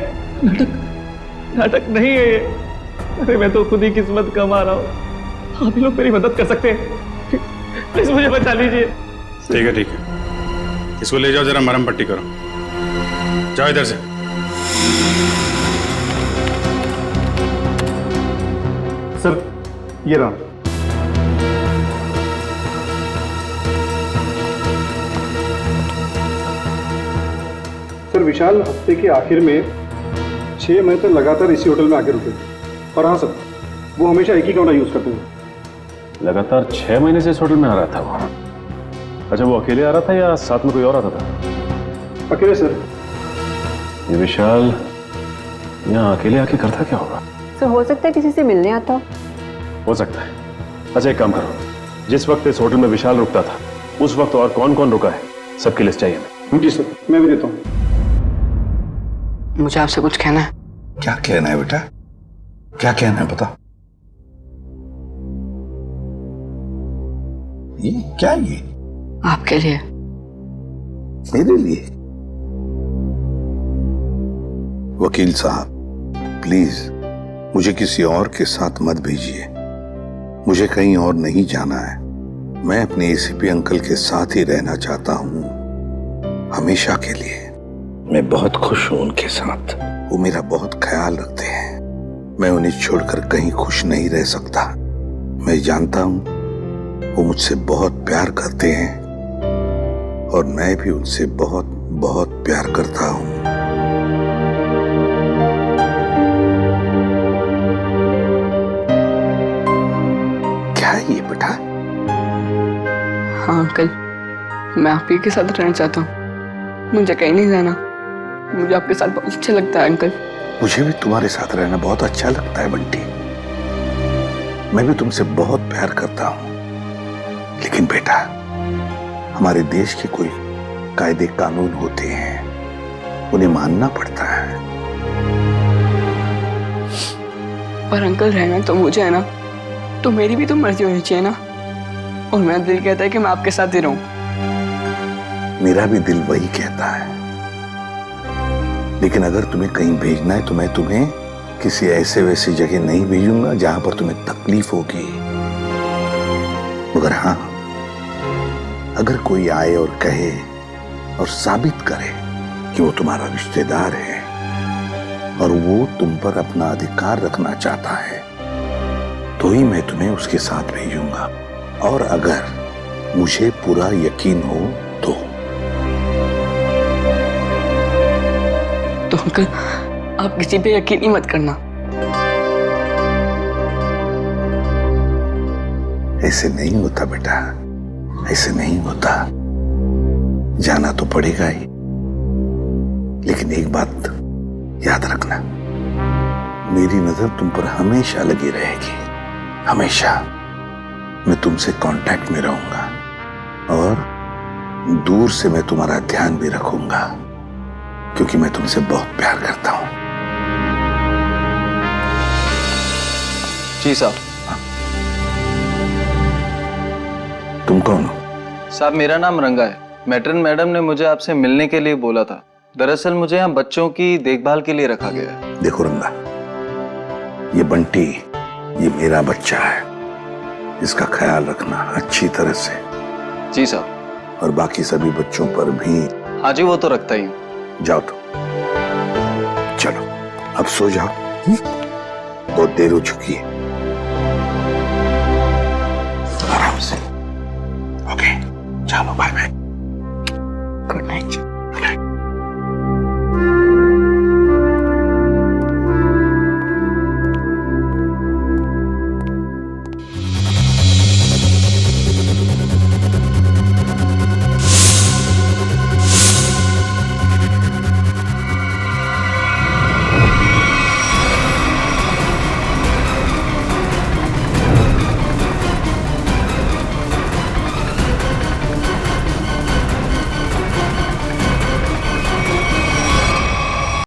नाटक नहीं है ये। अरे मैं तो खुद ही किस्मत कमा रहा हूँ, आप ही लोग मेरी मदद कर सकते हैं। प्लीज मुझे बचा लीजिए। ठीक है, इसको ले जाओ, जरा मरहम पट्टी करो। जाओ इधर से। सर ये रहा। सर विशाल हफ्ते के आखिर में 6 महीने तक लगातार इसी होटल में आके रुके। और हाँ सर, वो हमेशा एक ही कमरा यूज करते थे। लगातार 6 महीने से इस होटल में आ रहा था वो। अच्छा, वो अकेले आ रहा था या साथ में कोई और आता था? अकेले सर। ये विशाल यहाँ अकेले आके करता क्या होगा? सर हो सकता है किसी से मिलने आता हो सकता है। अच्छा, एक काम करो, जिस वक्त इस होटल में विशाल रुकता था उस वक्त और कौन कौन रुका है सबकी लिस्ट चाहिए हमें। जी सर, मैं भी देता हूँ। मुझे आपसे कुछ कहना है। क्या कहना है बेटा? क्या कहना है बता। ये क्या है ये? आपके लिए। मेरे लिए? वकील साहब प्लीज मुझे किसी और के साथ मत भेजिए। मुझे कहीं और नहीं जाना है। मैं अपने एसीपी अंकल के साथ ही रहना चाहता हूँ, हमेशा के लिए। मैं बहुत खुश हूँ उनके साथ। वो मेरा बहुत ख्याल रखते हैं। मैं उन्हें छोड़कर कहीं खुश नहीं रह सकता। मैं जानता हूँ वो मुझसे बहुत प्यार करते हैं और मैं भी उनसे बहुत बहुत प्यार करता हूँ। क्या है ये बेटा? हाँ अंकल, मैं आप ही के साथ रहना चाहता हूँ। मुझे कहीं नहीं जाना। मुझे आपके साथ बहुत अच्छा लगता है अंकल। मुझे भी तुम्हारे साथ रहना बहुत अच्छा लगता है बंटी। मैं भी तुमसे बहुत प्यार करता हूँ। लेकिन बेटा, हमारे देश के कोई कायदे कानून होते हैं, उन्हें मानना पड़ता है। पर अंकल रहना तो मुझे है ना, तो मेरी भी तो मर्जी होनी चाहिए ना। और मेरा दिल कहता है कि मैं आपके साथ ही रहूं। मेरा भी दिल वही कहता है। लेकिन अगर तुम्हें कहीं भेजना है तो मैं तुम्हें किसी ऐसे वैसी जगह नहीं भेजूंगा जहां पर तुम्हें तकलीफ होगी। मगर हाँ, अगर कोई आए और कहे और साबित करे कि वो तुम्हारा रिश्तेदार है और वो तुम पर अपना अधिकार रखना चाहता है, तो ही मैं तुम्हें उसके साथ भेजूंगा। और अगर मुझे पूरा यकीन हो तो अंकल आप किसी पे यकीन ही मत करना। ऐसे नहीं होता बेटा, ऐसे नहीं होता। जाना तो पड़ेगा ही। लेकिन एक बात याद रखना, मेरी नजर तुम पर हमेशा लगी रहेगी। हमेशा मैं तुमसे कांटेक्ट में रहूंगा और दूर से मैं तुम्हारा ध्यान भी रखूंगा, क्योंकि मैं तुमसे बहुत प्यार करता हूं। जी साहब। तुम कौन हो? साहब मेरा नाम रंगा है। मैट्रन मैडम ने मुझे आपसे मिलने के लिए बोला था। दरअसल मुझे यहाँ बच्चों की देखभाल के लिए रखा गया है। देखो रंगा, ये बंटी, ये मेरा बच्चा है। इसका ख्याल रखना अच्छी तरह से। जी साहब। और बाकी सभी बच्चों पर भी। हाँ जी, वो तो रखता ही हूँ। जाओ तो। चलो अब सो जाओ, बहुत देर हो चुकी है। आराम से। ओके, चलो बाय बाय। Good night.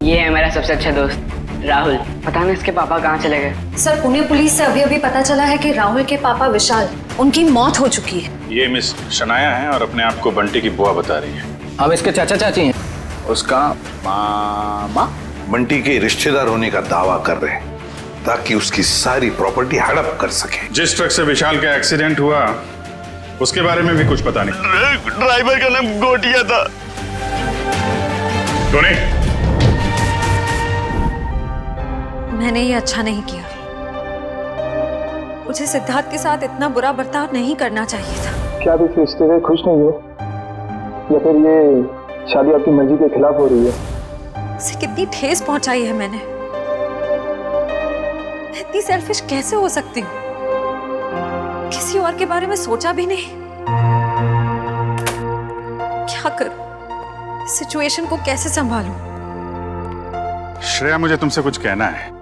ये है मेरा सबसे अच्छा दोस्त राहुल। पता नहीं इसके पापा कहाँ चले गए। सर पुणे पुलिस से अभी अभी पता चला है कि राहुल के पापा विशाल, उनकी मौत हो चुकी है। ये मिस शनाया है और अपने आप को बंटी की बुआ बता रही है। हम इसके चाचा चाची हैं। उसका मामा बंटी के रिश्तेदार होने का दावा कर रहे हैं ताकि उसकी सारी प्रॉपर्टी हड़प कर सके। जिस ट्रक से विशाल का एक्सीडेंट हुआ उसके बारे में भी कुछ पता नहीं। ड्राइवर का नाम गोटिया था। मैंने ये अच्छा नहीं किया। मुझे सिद्धार्थ के साथ इतना बुरा बर्ताव नहीं करना चाहिए था। क्या आप इस रिश्ते से खुश नहीं हो, या फिर ये शादी आपकी मर्जी के खिलाफ हो रही है? उसे कितनी ठेस पहुंचाई है मैंने। मैं इतनी सेल्फिश कैसे हो सकती हूँ? किसी और के बारे में सोचा भी नहीं। क्या करूं? इस सिचुएशन को कैसे संभालूं? श्रेया, मुझे तुमसे कुछ कहना है।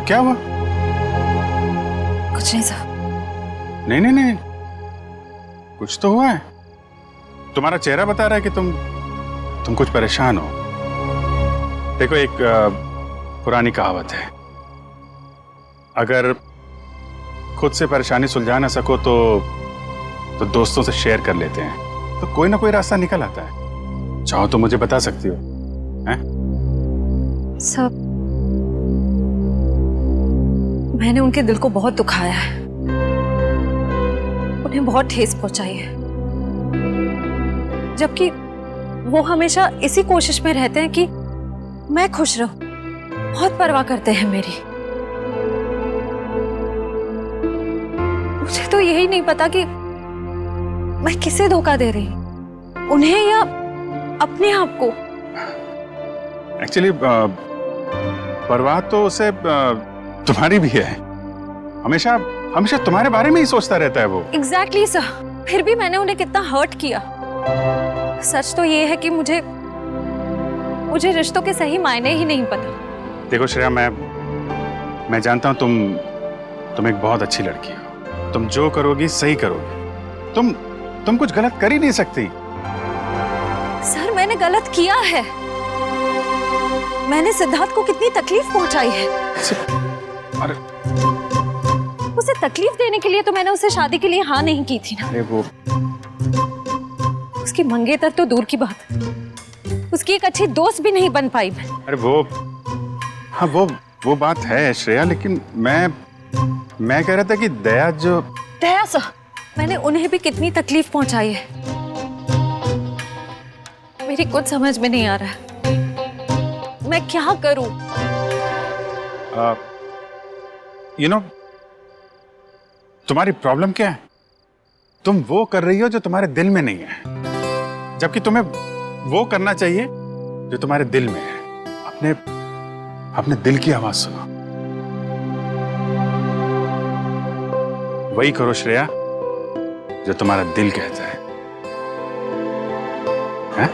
क्या हुआ? कुछ नहीं साहब। नहीं नहीं नहीं, कुछ तो हुआ है। तुम्हारा चेहरा बता रहा है कि तुम कुछ परेशान हो। देखो, एक पुरानी कहावत है, अगर खुद से परेशानी सुलझा ना सको तो दोस्तों से शेयर कर लेते हैं, तो कोई ना कोई रास्ता निकल आता है। चाहो तो मुझे बता सकती हो। हैं? सब मैंने उनके दिल को बहुत दुखाया है, उन्हें बहुत ठेस पहुंचाई है, जबकि वो हमेशा इसी कोशिश में रहते हैं कि मैं खुश रहूं। बहुत परवाह करते हैं मेरी। मुझे तो यही नहीं पता कि मैं किसे धोखा दे रही हूं, उन्हें या अपने आप को। एक्चुअली परवाह तो उसे तुम्हारी भी है। हमेशा हमेशा तुम्हारे बारे में ही सोचता रहता है वो। Exactly sir. फिर भी मैंने उन्हें कितना हर्ट किया। सच तो ये है कि मुझे रिश्तों के सही मायने ही नहीं पता। देखो श्रेया, मैं जानता हूं तुम एक बहुत अच्छी लड़की हो। तुम जो करोगी सही करोगी। तुम कुछ गलत कर ही नहीं सकती। सर, मैंने गलत किया है। मैंने सिद्धार्थ को कितनी तकलीफ पहुंचाई है। अरे, उसे तकलीफ देने के लिए तो मैंने उसे शादी के लिए हाँ नहीं की थी ना। अरे वो उसकी मंगेतर तो दूर की बात, उसकी एक अच्छी दोस्त भी नहीं बन पाई मैं। अरे हाँ वो बात है श्रेया, लेकिन मैं कह रहा था कि दया सर, मैंने उन्हें भी कितनी तकलीफ पहुंचाई है। मेरी कुछ समझ में नहीं आ रहा है, मैं क्या करूं? तुम्हारी प्रॉब्लम क्या है? तुम वो कर रही हो जो तुम्हारे दिल में नहीं है, जबकि तुम्हें वो करना चाहिए जो तुम्हारे दिल में है। अपने दिल की आवाज सुनो। वही करो श्रेया जो तुम्हारा दिल कहता है। हैं?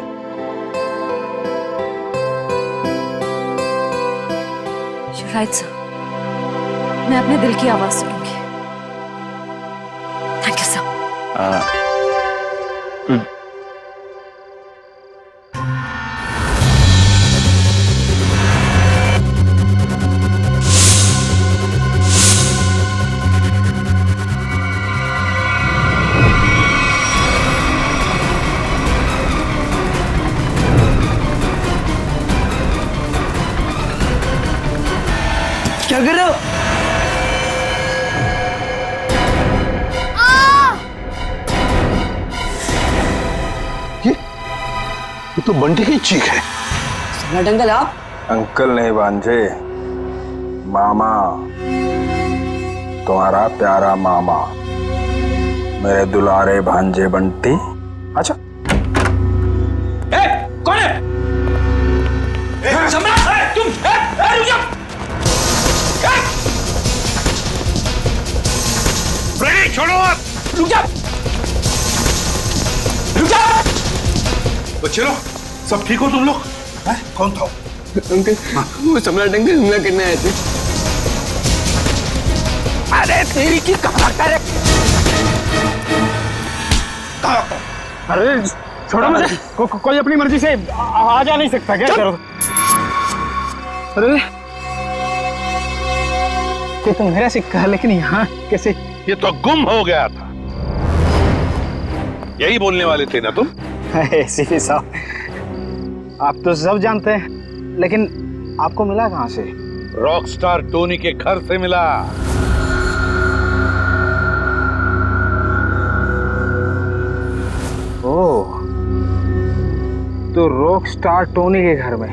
You're right, sir. मैं अपने दिल की आवाज सुनूंगी। Thank you sir. क्या कर रहे हो? ये तो बंटी की चीख है। सम्राट अंकल आप? अंकल नहीं भांजे, मामा, तुम्हारा प्यारा मामा, मेरे दुलारे भांजे बंटी। अच्छा, कौन है? सम्राट, तुम रुक जाओ। छोड़ो आप। रुक जाओ, रुक जाओ। बच्चे लोग, सब ठीक हो तुम लोग? कौन था? अंकल, वो सम्राट अंकल हमला करने आए थे। अरे तेरी की कहा करे। अरे छोड़ो मुझे। कोई अपनी मर्जी से आ जा नहीं सकता क्या? करो। अरे ये तो मेरा सिक्का है, लेकिन यहाँ कैसे? ये तो गुम हो गया था। यही बोलने वाले थे ना तुम? सीपी साहब, आप तो सब जानते हैं, लेकिन आपको मिला कहाँ से? रॉकस्टार टोनी के घर से मिला। ओह, तो रॉकस्टार टोनी के घर में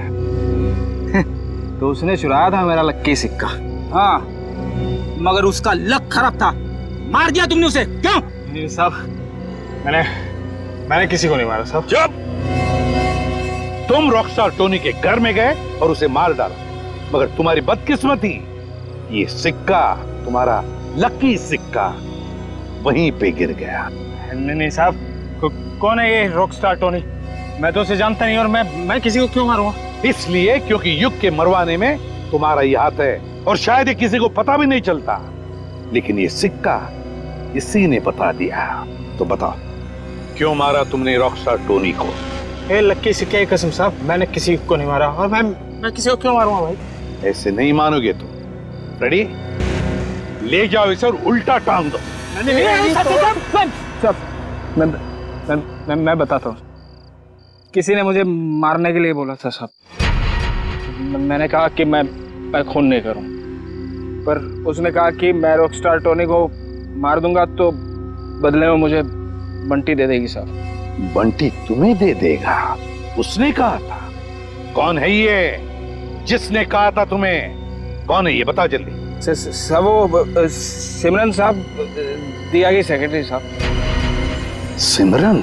तो उसने चुराया था मेरा लक्की सिक्का। हाँ, मगर उसका लक खराब था, मार दिया तुमने उसे। क्यों? नहीं साहब, मैंने किसी को नहीं मारा साहब। चुप! तुम रॉकस्टार टोनी के घर में गए और उसे मार डाला, मगर तुम्हारी बदकिस्मती, ये सिक्का, तुम्हारा लकी सिक्का वहीं पे गिर गया। नहीं साहब, कौन है ये रॉकस्टार टोनी? मैं तो उसे जानता नहीं, और मैं किसी को क्यों मारूंगा? इसलिए क्योंकि युग के मरवाने में तुम्हारा ही हाथ है, और शायद ये किसी को पता भी नहीं चलता, लेकिन ये सिक्का इसी ने बता दिया। तो बताओ, क्यों मारा तुमने रॉकस्टार टोनी को? ए लक्की सिक्के की कसम साहब, मैंने किसी को नहीं मारा, और मैं किसी को क्यों मारूंगा भाई? ऐसे नहीं मानोगे तुम। रेडी? ले जाओ इसे और उल्टा टांग दो। मैं बताता हूँ। किसी ने मुझे मारने के लिए बोला था साहब। मैंने कहा कि मैं खून नहीं करूँ, पर उसने कहा कि मैं रॉकस्टार टोनी को मार दूंगा तो बदले में मुझे बंटी दे देगी साहब। बंटी तुम्हें दे देगा? उसने कहा था? कौन है ये जिसने कहा था तुम्हें? कौन है ये, बताओ जल्दी। सब वो सिमरन साहब, दिया की सेक्रेटरी साहब। सिमरन?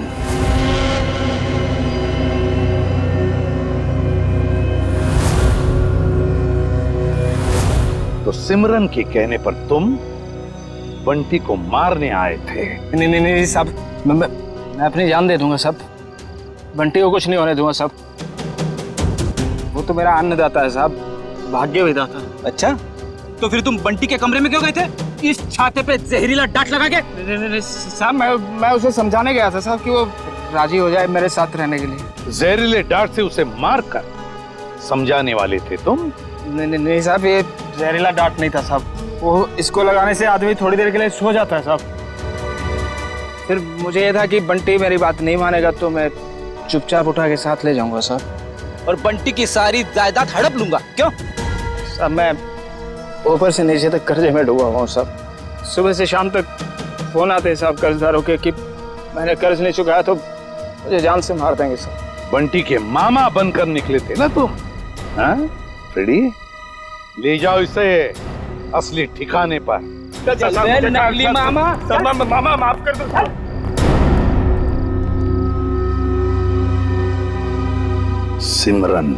तो सिमरन के कहने पर तुम बंटी को मारने आए थे? नहीं साहब, मैं अपनी जान दे दूंगा साहब। बंटी को कुछ नहीं होने दूंगा साहब। वो तो मेरा अन्नदाता है साहब, भाग्य विधाता। अच्छा, तो फिर तुम बंटी के कमरे में क्यों गए थे? इस छाते पे जहरीला डांट लगा के? नहीं साहब, मैं उसे समझाने गया था साहब कि वो राजी हो जाए मेरे साथ रहने के लिए। जहरीले डांट से उसे मारकर समझाने वाले थे तुम? नहीं साहब, ये जहरीला डांट नहीं था साहब। वो इसको लगाने से आदमी थोड़ी देर के लिए सो जाता है साहब। फिर मुझे ये था कि बंटी मेरी बात नहीं मानेगा तो मैं चुपचाप उठा के साथ ले जाऊंगा साहब, और बंटी की सारी जायदाद हड़प लूंगा। क्यों साहब? मैं ऊपर से नीचे तक कर्जे में डूबा हुआ हूँ साहब। सुबह से शाम तक फोन आते हैं साहब कर्जदारों के कि मैंने कर्ज नहीं चुकाया तो मुझे जान से मार देंगे साहब। बंटी के मामा बनकर निकले थे ना तुम? हाँ रेडी? ले जाओ इसे असली ठिकाने पर। नकली मामा, मामा माफ कर दो साहब। सिमरन,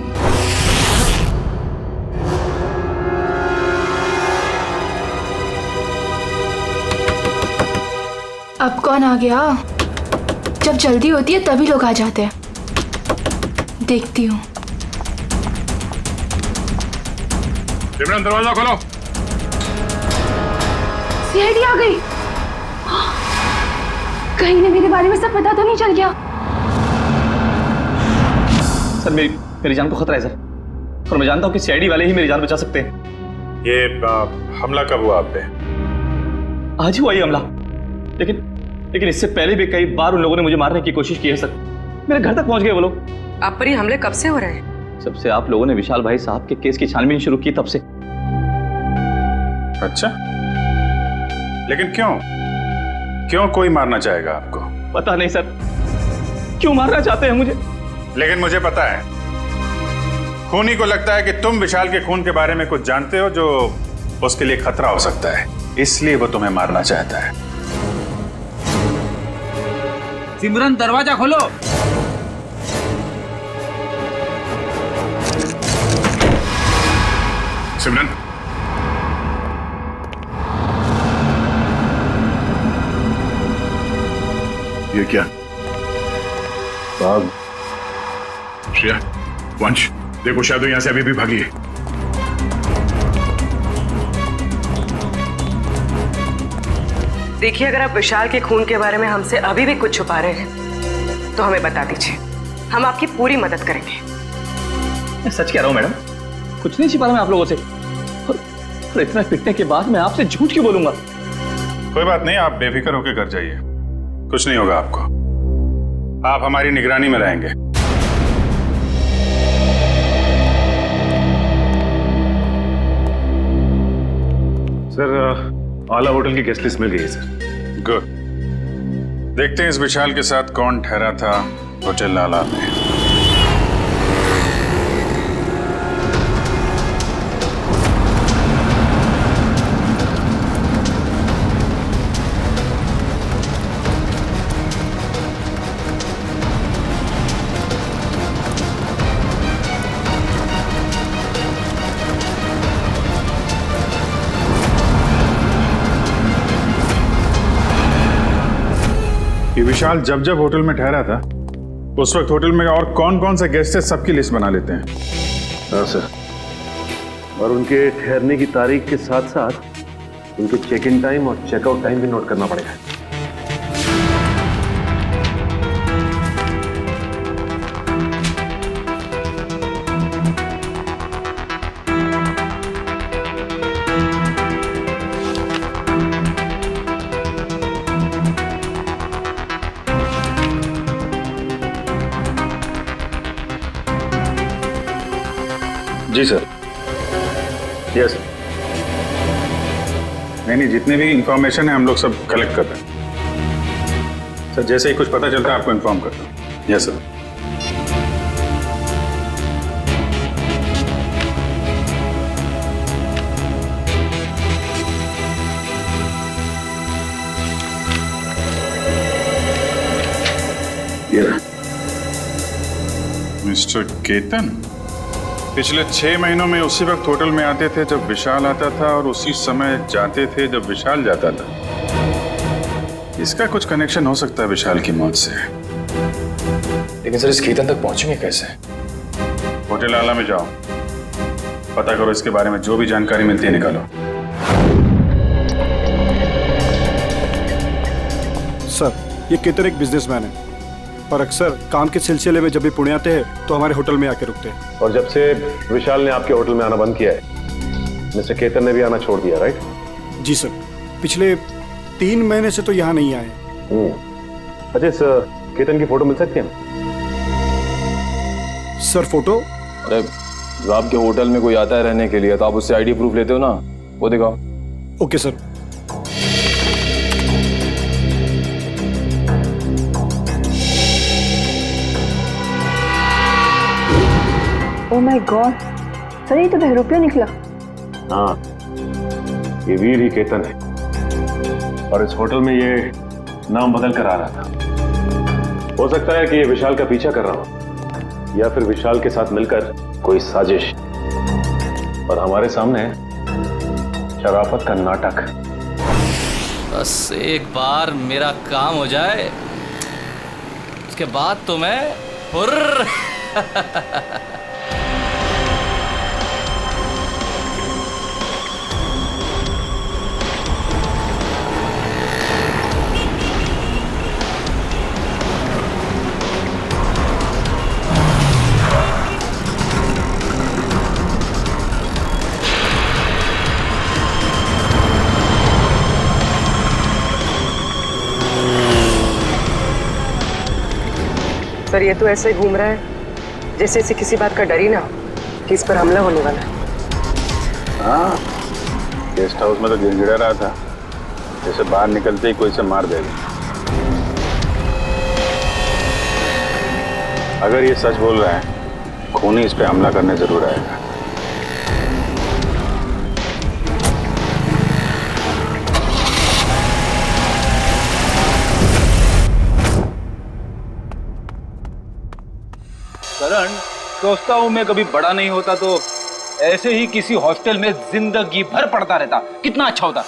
अब कौन आ गया? जब जल्दी होती है तभी लोग आ जाते हैं। देखती हूँ। सिमरन, दरवाजा खोलो। सीआईडी आ गई। कहीं ने मेरे बारे में सब पता तो नहीं चल गया? सर, मेरी जान को खतरा है सर, और मैं जानता हूँ कि सीआईडी वाले ही मेरी जान बचा सकते हैं। ये हमला कब हुआ आप पे? आज ही हुआ ये हमला, लेकिन इससे पहले भी कई बार उन लोगों ने मुझे मारने की कोशिश की है सर। मेरे घर तक पहुंच गए वो लोग। आप पर ये हमले कब से हो रहे हैं? जब से आप लोगों ने विशाल भाई साहब के केस की छानबीन शुरू की तब से। अच्छा, लेकिन क्यों कोई मारना चाहेगा आपको? पता नहीं सर, क्यों मारना चाहते हैं मुझे। लेकिन मुझे पता है, खूनी को लगता है कि तुम विशाल के खून के बारे में कुछ जानते हो जो उसके लिए खतरा हो सकता है, इसलिए वो तुम्हें मारना चाहता है। सिमरन, दरवाजा खोलो। सिमरन, ये क्या? बाग। श्रेया, वंश, देखो शायद यहाँ से अभी भी भागी है। देखिए, अगर आप विशाल के खून के बारे में हमसे अभी भी कुछ छुपा रहे हैं तो हमें बता दीजिए, हम आपकी पूरी मदद करेंगे। मैं सच कह रहा हूँ मैडम, कुछ नहीं छिपा रहा मैं आप लोगों से, और इतना पिटने के बाद मैं आपसे झूठ क्यों बोलूंगा? कोई बात नहीं, आप बेफिक्र होकर घर जाइए, कुछ नहीं होगा आपको। आप हमारी निगरानी में रहेंगे। सर, आला होटल की गेस्ट लिस्ट मिल गई है सर। गुड। देखते हैं इस विशाल के साथ कौन ठहरा था होटल आला में। विशाल जब जब होटल में ठहरा था उस वक्त होटल में और कौन कौन से गेस्ट है सबकी लिस्ट बना लेते हैं। हाँ सर, और उनके ठहरने की तारीख के साथ साथ उनके चेक इन टाइम और चेकआउट टाइम भी नोट करना पड़ेगा। जी सर। यस नहीं, जितने भी इंफॉर्मेशन है हम लोग सब कलेक्ट कर रहे हैं सर। जैसे ही कुछ पता चलता है आपको इन्फॉर्म करता हूँ। Yes sir. मिस्टर केतन पिछले 6 महीनों में उसी वक्त होटल में आते थे जब विशाल आता था और उसी समय जाते थे जब विशाल जाता था। इसका कुछ कनेक्शन हो सकता है विशाल की मौत से। लेकिन सर इस केतन तक पहुंचेंगे कैसे? होटल आला में जाओ, पता करो, इसके बारे में जो भी जानकारी मिलती है निकालो। सर, ये केतन एक बिजनेसमैन है और अक्सर काम के सिलसिले में जब भी पुणे आते हैं तो हमारे होटल में आके रुकते हैं। और जब से विशाल ने आपके होटल में आना बंद किया है, मिस्टर केतन ने भी आना छोड़ दिया, राइट? जी सर, पिछले 3 महीने से तो यहाँ नहीं आए। अच्छा, इस केतन की फोटो मिल सकती है? Sir photo? अरे जब आपके होटल में कोई आता है रहने के लिए तो आप उससे आईडी प्रूफ लेते हो ना, वो दिखाओ। Okay sir. Oh my God, sir ये तो बहरूपिया निकला। हाँ, ये वीर ही केतन है और इस होटल में ये नाम बदल कर आ रहा था। हो सकता है कि ये विशाल का पीछा कर रहा हो या फिर विशाल के साथ मिलकर कोई साजिश, और हमारे सामने शराफत का नाटक। बस एक बार मेरा काम हो जाए उसके बाद तो मैं हुर्र। सर ये तो ऐसे घूम रहा है जैसे इसे किसी बात का डर ही ना कि इस पर हमला होने वाला है। हाँ, गेस्ट हाउस में तो गिड़गिड़ा रहा था जैसे बाहर निकलते ही कोई से मार देगा। अगर ये सच बोल रहा है, खूनी इस पे हमला करने जरूर आएगा। करण, सोचता हूँ मैं कभी बड़ा नहीं होता तो ऐसे ही किसी हॉस्टल में जिंदगी भर पढ़ता रहता, कितना अच्छा होता।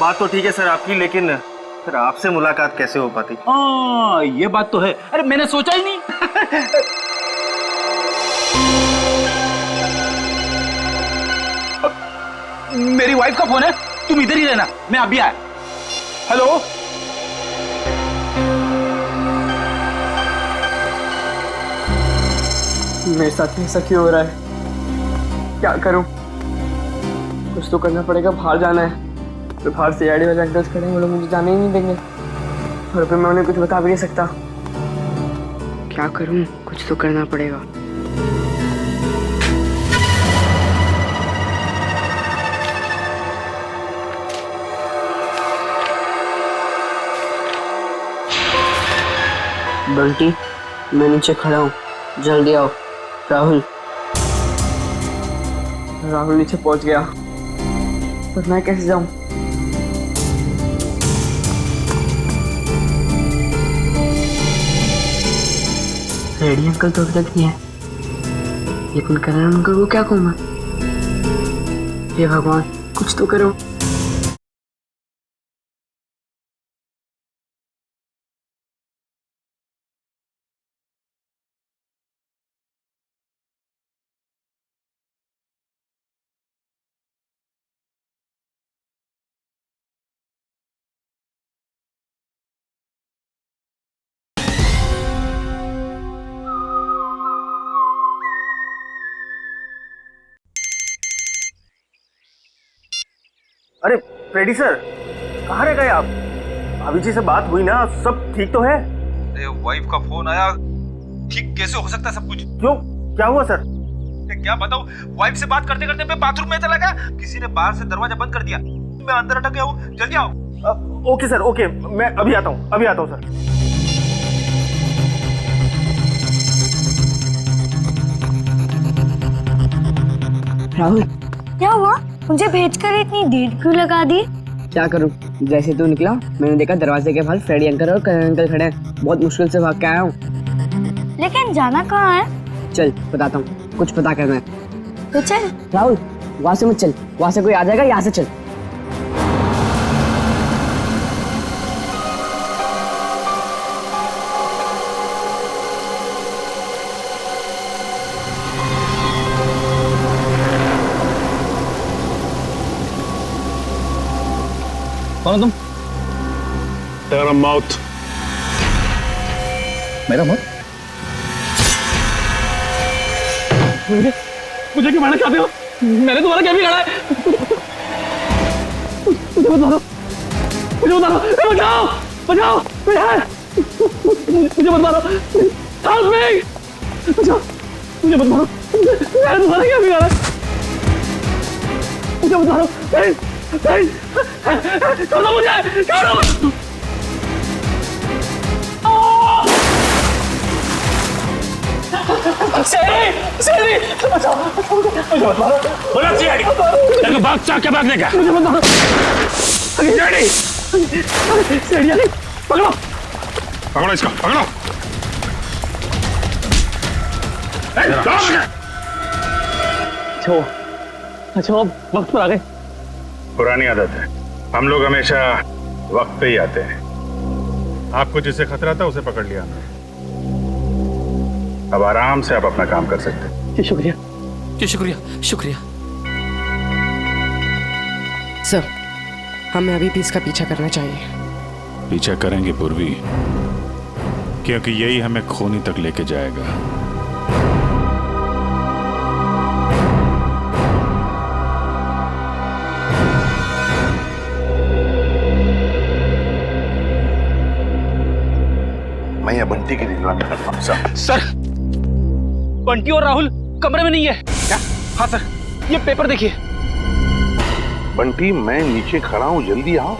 बात तो ठीक है सर आपकी, लेकिन फिर आपसे मुलाकात कैसे हो पाती? हाँ ये बात तो है। अरे मैंने सोचा ही नहीं। मेरी वाइफ का फोन है, तुम इधर ही रहना, मैं अभी आया। हेलो, मेरे साथ ऐसा क्यों हो रहा है? क्या करूं? कुछ तो करना पड़ेगा। बाहर जाना है तो बाहर सीआईडी वाले अंकल्स खड़े हैं, वो लोग मुझे जाने ही नहीं देंगे और फिर मैं उन्हें कुछ बता भी नहीं सकता। क्या करूं? कुछ तो करना पड़ेगा। बंटी, मैं नीचे खड़ा हूँ, जल्दी आओ। राहुल नीचे पहुंच गया, पर मैं कैसे जाऊं? रेडी अंकल तो अभी तक नहीं है, लेकिन करण अंकल को क्या कहूँ मैं? हे भगवान, कुछ तो करो। अरे फ्रेडी सर, कहाँ रह गए आप? भाभी जी से बात हुई ना, सब ठीक तो है? अरे वाइफ का फोन आया, ठीक कैसे हो सकता है सब कुछ? क्यों, क्या हुआ सर? क्या बताऊं, वाइफ से बात करते करते मैं बाथरूम में चला गया, किसी ने बाहर से दरवाजा बंद कर दिया, मैं अंदर अटक गया हूँ, जल्दी आओ। ओके सर, ओके, मैं अभी आता हूँ सर। राहुल, क्या हुआ? मुझे भेजकर इतनी देर क्यों लगा दी? क्या करूं, जैसे तू निकला मैंने देखा दरवाजे के बाहर फ्रेडी अंकल और करण अंकल खड़े हैं। बहुत मुश्किल से भाग के आया हूँ। लेकिन जाना कहाँ है? चल बताता हूँ, कुछ पता करना है तो चल। राहुल, वहां से मत चल, वहां से कोई आ जाएगा, यहाँ से चल। कौन तुम? तेरा मौत। मेरा मौत? मुझे क्यों मारना चाहते हो? मैंने तुम्हारा क्या बिगाड़ा है? मुझे मत मारो, बचाओ, बचाओ, मुझे मत मारो, हेल्प मी, बचाओ, मुझे मत मारो, मैंने तुम्हारा क्या बिगाड़ा है? मुझे मत मारो, छोड़ दो मुझे, छोड़ दो। शेरी, बचाओ, मुझे मत मारो। बोला सीआईडी, तेरे को भाग चाक के भागने का। मुझे मत मारो। सीआईडी, सीआईडी, पकड़ो, पकड़ो इसको, पकड़ो। अच्छा, वक्त पर आ गए। पुरानी आदत है, हम लोग हमेशा वक्त पे ही आते हैं। आपको जिससे खतरा था उसे पकड़ लिया हमने। अब आराम से आप अपना काम कर सकते हैं। जी शुक्रिया। जी शुक्रिया, शुक्रिया। सर, हमें अभी भी इसका पीछा करना चाहिए। पीछा करेंगे पूर्वी, क्योंकि यही हमें खूनी तक लेके जाएगा। मैं ये बंटी की निगरानी करता हूं। सर, बंटी और राहुल कमरे में नहीं है। क्या? हाँ सर, ये पेपर देखिए। बंटी, मैं नीचे खड़ा हूं, जल्दी आओ।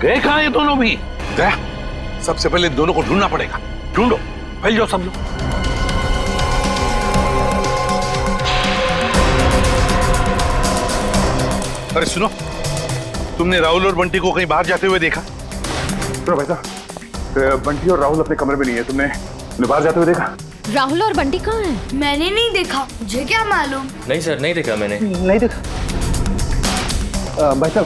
गए कहां ये दोनों भी? गया, सबसे पहले दोनों को ढूंढना पड़ेगा। ढूंढो, फैल जाओ सब लोग। अरे सुनो, तुमने राहुल और बंटी को कहीं बाहर जाते हुए देखा? तो भाई साहब, बंटी और राहुल अपने कमरे में नहीं है। तुमने बाहर जाते हुए देखा? राहुल और बंटी कहाँ हैं? मैंने नहीं देखा, मुझे क्या मालूम। नहीं सर, नहीं देखा मैंने। नहीं देखा। भाई साहब,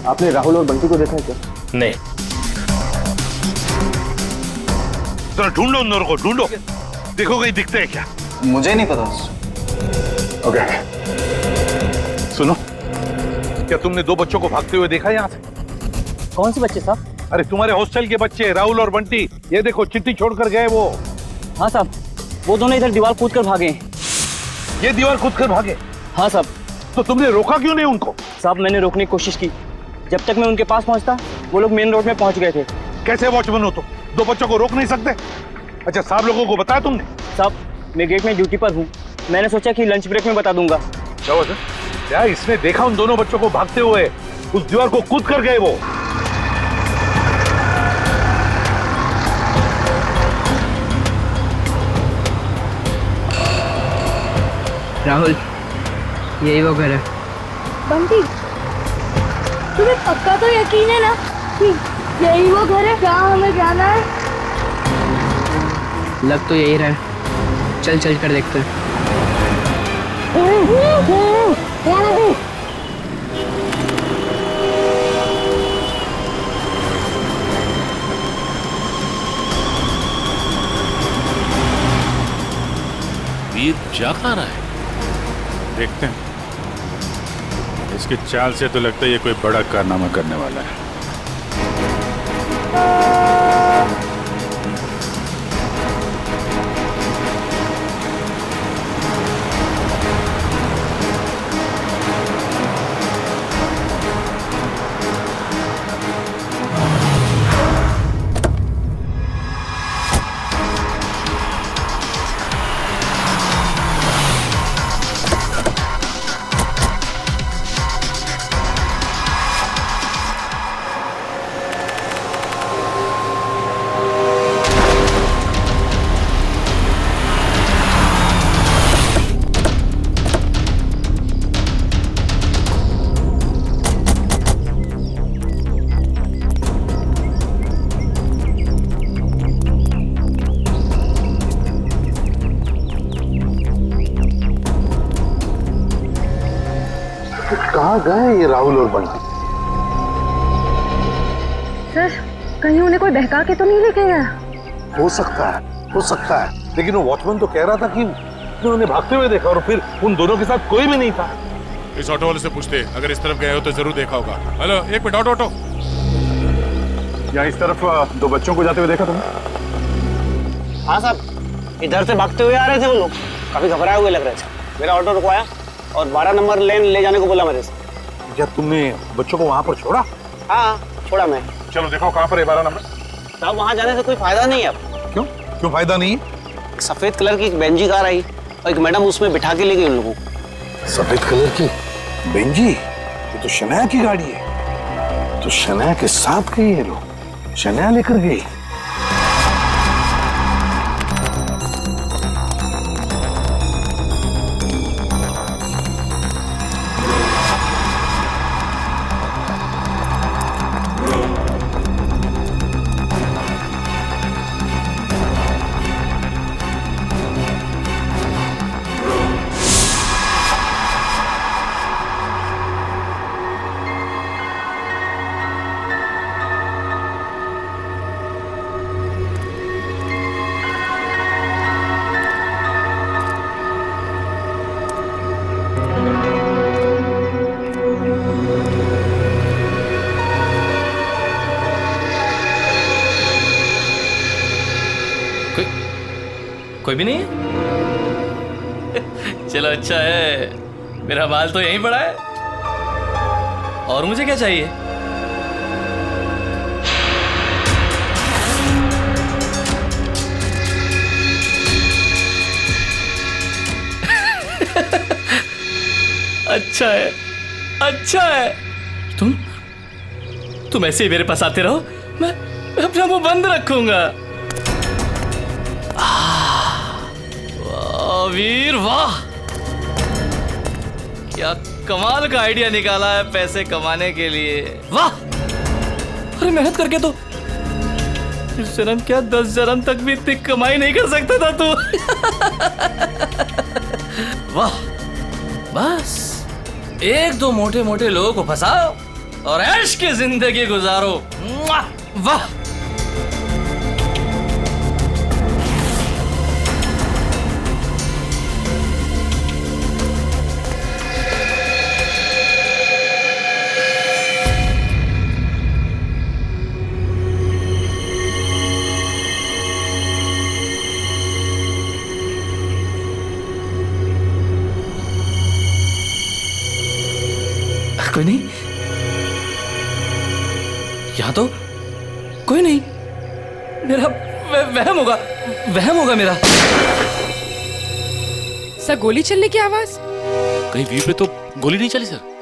आपने राहुल और बंटी को देखा है क्या? नहीं। तो ढूंढो उन दोनों को, ढूंढो, देखो कहीं दिखते हैं क्या। मुझे नहीं पता। ओके, सुनो, क्या तुमने दो बच्चों को भागते हुए देखा यहाँ से? कौन से बच्चे साहब? अरे तुम्हारे हॉस्टल के बच्चे, राहुल और बंटी। ये देखो, चिट्ठी छोड़कर गए वो। हाँ साहब, वो दोनों इधर दीवार कूद कर भागे। ये दीवार कूद कर भागे? हाँ साहब। तो तुमने रोका क्यों नहीं उनको? साहब, मैंने रोकने की कोशिश की, जब तक मैं उनके पास पहुंचता वो लोग मेन रोड में पहुंच गए थे। कैसे वॉचमैन हो तुम? दो बच्चों को रोक नहीं सकते? अच्छा, साहब लोगों को बताया तुमने? साहब, मैं गेट में ड्यूटी पर हूँ, मैंने सोचा कि लंच ब्रेक में बता दूंगा। क्या इसने देखा उन दोनों बच्चों को भागते हुए? उस दीवार को कूद कर गए वो। राहुल, यही वो घर है। बंटी, तुम्हें पक्का तो यकीन है ना कि यही वो घर है जहाँ हमें जाना है? लग तो यही रहा है। चल चल कर देखते हैं। वीर जा कहाँ रहा है? देखते हैं। इसकी चाल से तो लगता है ये कोई बड़ा कारनामा करने वाला है। कहाँ गए ये राहुल और बंटी? सर कहीं उन्हें कोई बहका के तो नहीं लेके गया? हो सकता है, लेकिन वो वॉचमैन तो कह रहा था कि उन्होंने भागते हुए देखा और फिर उन दोनों के साथ कोई भी नहीं था। इस ऑटो वाले से पूछते, अगर इस तरफ गए हो तो जरूर देखा होगा। हेलो, एक मिनट, ऑटो। यहाँ इस तरफ दो बच्चों को जाते हुए देखा तुमने? हाँ साहब, इधर से भागते हुए आ रहे थे वो लोग, काफी घबराए हुए लग रहे थे। मेरा ऑटो रुकवाया और 12 नंबर लेन ले जाने को बोला मेरे से। क्या तुमने बच्चों को वहाँ पर छोड़ा? हाँ छोड़ा मैं। चलो देखो कहाँ पर है 12 नंबर। साहब वहाँ जाने से कोई फायदा नहीं है अब। क्यों फायदा नहीं? सफेद कलर की एक बेंजी कार आई और एक मैडम उसमें बिठा के ले गई उन लोगों को। सफेद कलर की बेंजी? ये तो शनाया की गाड़ी है। तो शनाया के साथ गई ये लोग, शनाया लेकर गई। कोई भी नहीं है? चलो अच्छा है, मेरा माल तो यहीं पड़ा है। और मुझे क्या चाहिए? अच्छा है, अच्छा है। तुम ऐसे ही मेरे पास आते रहो, मैं अपना मुंह बंद रखूंगा। वीर वाह, क्या कमाल का आइडिया निकाला है पैसे कमाने के लिए। वाह, अरे मेहनत करके तो इस जन्म क्या 10 जन्म तक भी इतनी कमाई नहीं कर सकता था तू। वाह, बस एक दो मोटे मोटे लोगों को फंसाओ और ऐश की जिंदगी गुजारो। वाह, कोई नहीं, यहां तो कोई नहीं। मेरा वहम होगा मेरा। सर गोली चलने की आवाज? कहीं वीर पे तो गोली नहीं चली सर?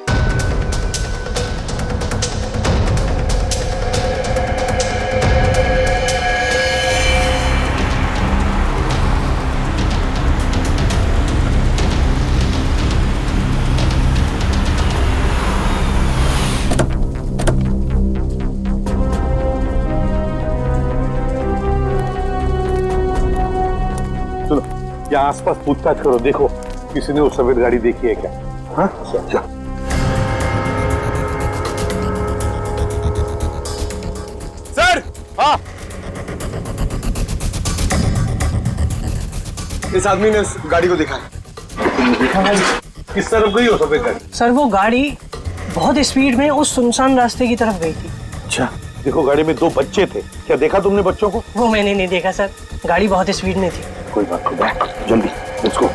यहाँ आसपास पूछताछ करो, देखो किसी ने वो सफेद गाड़ी देखी है क्या? हाँ चलो। सर, हाँ, इस आदमी ने उस गाड़ी को देखा है। देखा है? किस तरफ गई हो सफेद गाड़ी? सर वो गाड़ी बहुत स्पीड में उस सुनसान रास्ते की तरफ गई थी। अच्छा, देखो गाड़ी में 2 बच्चे थे, क्या देखा तुमने बच्चों को? वो मैंने नहीं देखा सर, गाड़ी बहुत स्पीड में थी। कोई बात नहीं, बैठ जल्दी, लेट्स गो।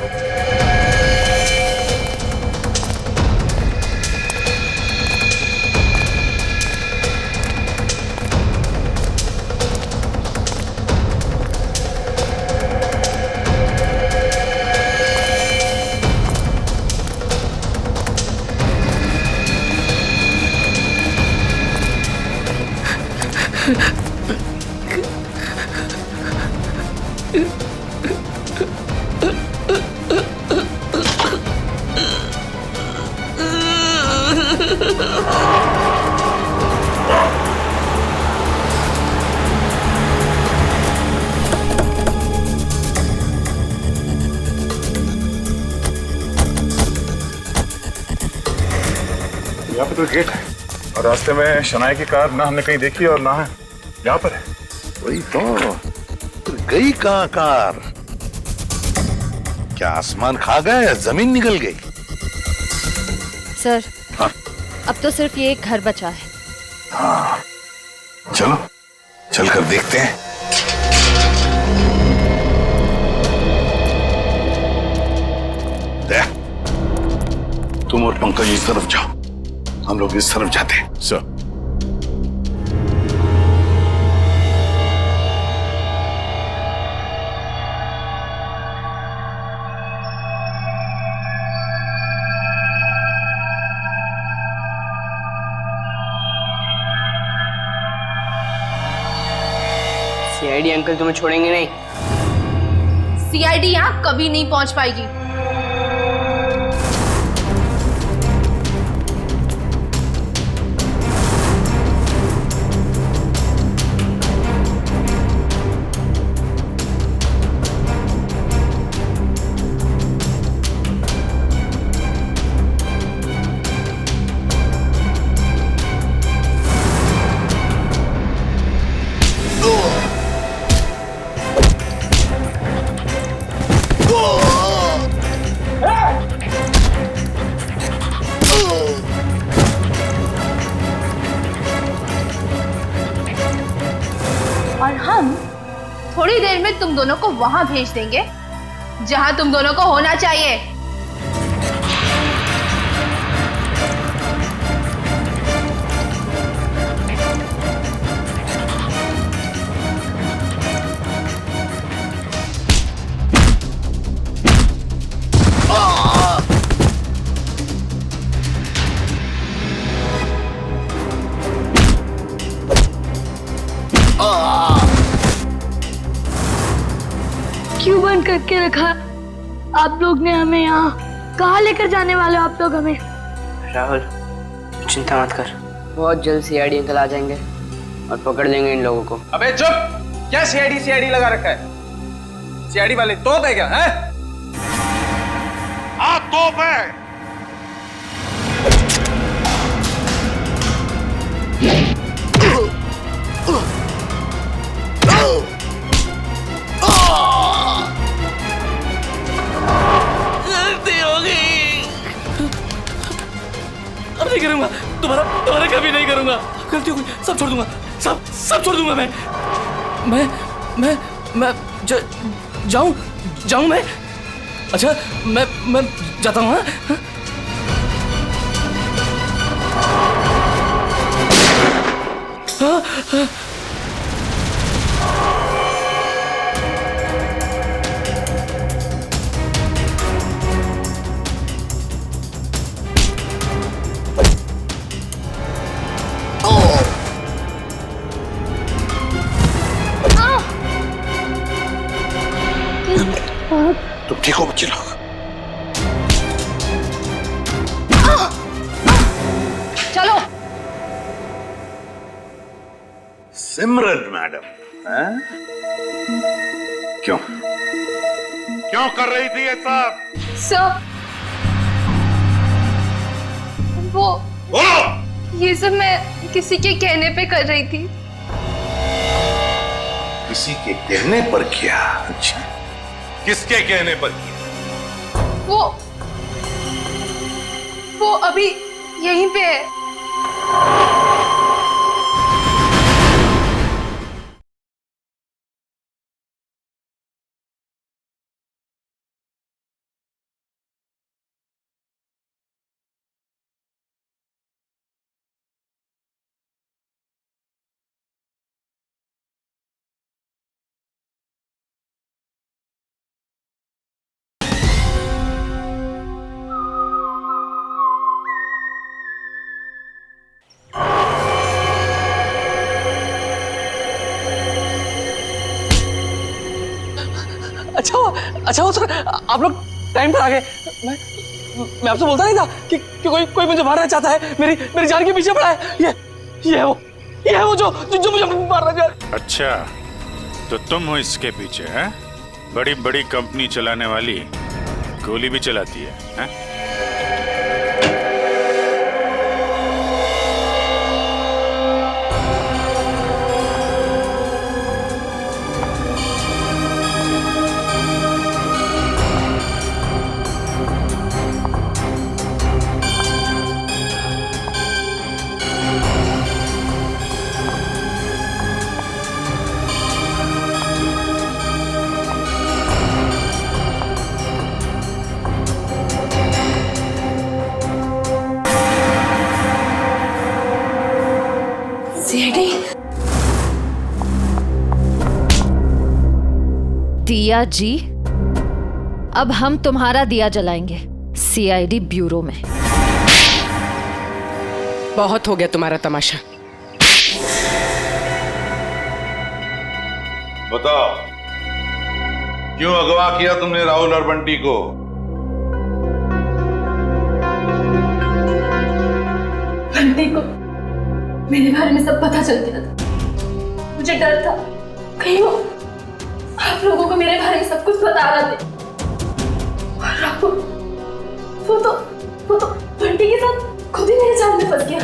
यहाँ पे तो गेट है और रास्ते में शनाया की कार ना हमने कहीं देखी और ना है यहाँ पर है। वही तो गई कहाँ कार? क्या आसमान खा गया या जमीन निकल गई? सर हाँ? अब तो सिर्फ ये एक घर बचा है। हाँ चलो चलकर देखते हैं। तुम और पंकज इस तरफ जाओ, हम लोग इस तरफ जाते हैं। सर सीआईडी अंकल तुम्हें छोड़ेंगे नहीं। सीआईडी यहाँ कभी नहीं पहुंच पाएगी। और हम थोड़ी देर में तुम दोनों को वहां भेज देंगे जहां तुम दोनों को होना चाहिए। क्यों बंद करके रखा आप लोग ने हमें यहाँ? कहाँ लेकर जाने वाले हो आप लोग हमें? राहुल चिंता मत कर, बहुत जल्द सीआईडी अंकल आ जाएंगे और पकड़ लेंगे इन लोगों को। अबे चुप! क्या सीआईडी लगा रखा है? सीआईडी वाले तोप है क्या? है? हाँ तोप है। गलती हो गई, अब नहीं करूंगा, तुम्हारा कभी नहीं करूंगा। गलती हो गई, सब छोड़ दूंगा, सब छोड़ दूंगा। मैं जाऊं मैं? अच्छा मैं जाता हूँ। हाँ? तुम ठीक हो बच्चे लोग? चलो। सिमरन मैडम, हैं? क्यों कर रही थी ये सब? सर वो बोलो। ये सब मैं किसी के कहने पे कर रही थी। किसी के कहने पर किया? अच्छा, किसके कहने पर किया? वो अभी यहीं पे है। अच्छा हो सर, आप लोग टाइम पर आ गए। मैं आपसे बोलता नहीं था कि कोई मुझे मारना चाहता है, मेरी जान के पीछे पड़ा है। ये है वो जो मुझे मारना चाह रहा है। अच्छा, तो तुम हो इसके पीछे? हैं? बड़ी बड़ी कंपनी चलाने वाली गोली भी चलाती है? दिया जी, अब हम तुम्हारा दिया जलाएंगे सीआईडी ब्यूरो में। बहुत हो गया तुम्हारा तमाशा। बताओ, क्यों अगवा किया तुमने राहुल और बंटी को? बंटी को मेरे बारे में सब पता चल गया था। मुझे डर था कहीं वो आप लोगों को मेरे बारे में सब कुछ बता रहा थे। और राहुल वो तो बंटी के साथ खुद ही मेरे जाल में फंस गया।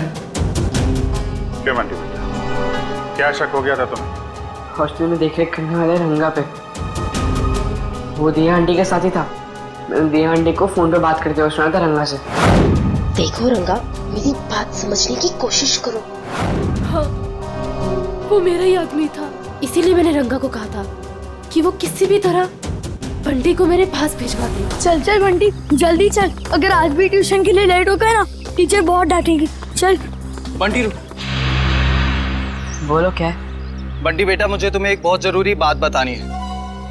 क्यों बंटी बेटा, क्या शक हो गया था तुम्हें? हॉस्टल में देख रेख करने वाले रंगा पे वो दिया आंटी के साथ ही था। मैंने दिया आंटी को फोन पे बात करते हुए सुना था रंगा से। देखो रंगा, मेरी बात समझने की कोशिश करो। हाँ, वो मेरा ही आदमी था, इसीलिए मैंने रंगा को कहा था कि वो किसी भी तरह बंटी को मेरे पास भिजवा दे। चल चल बंटी, जल्दी चल, अगर आज भी ट्यूशन के लिए लेट हो गए ना टीचर बहुत डांटेगी। चल बंटी रुक। बोलो क्या है? बंटी बेटा, मुझे तुम्हें एक बहुत जरूरी बात बतानी है।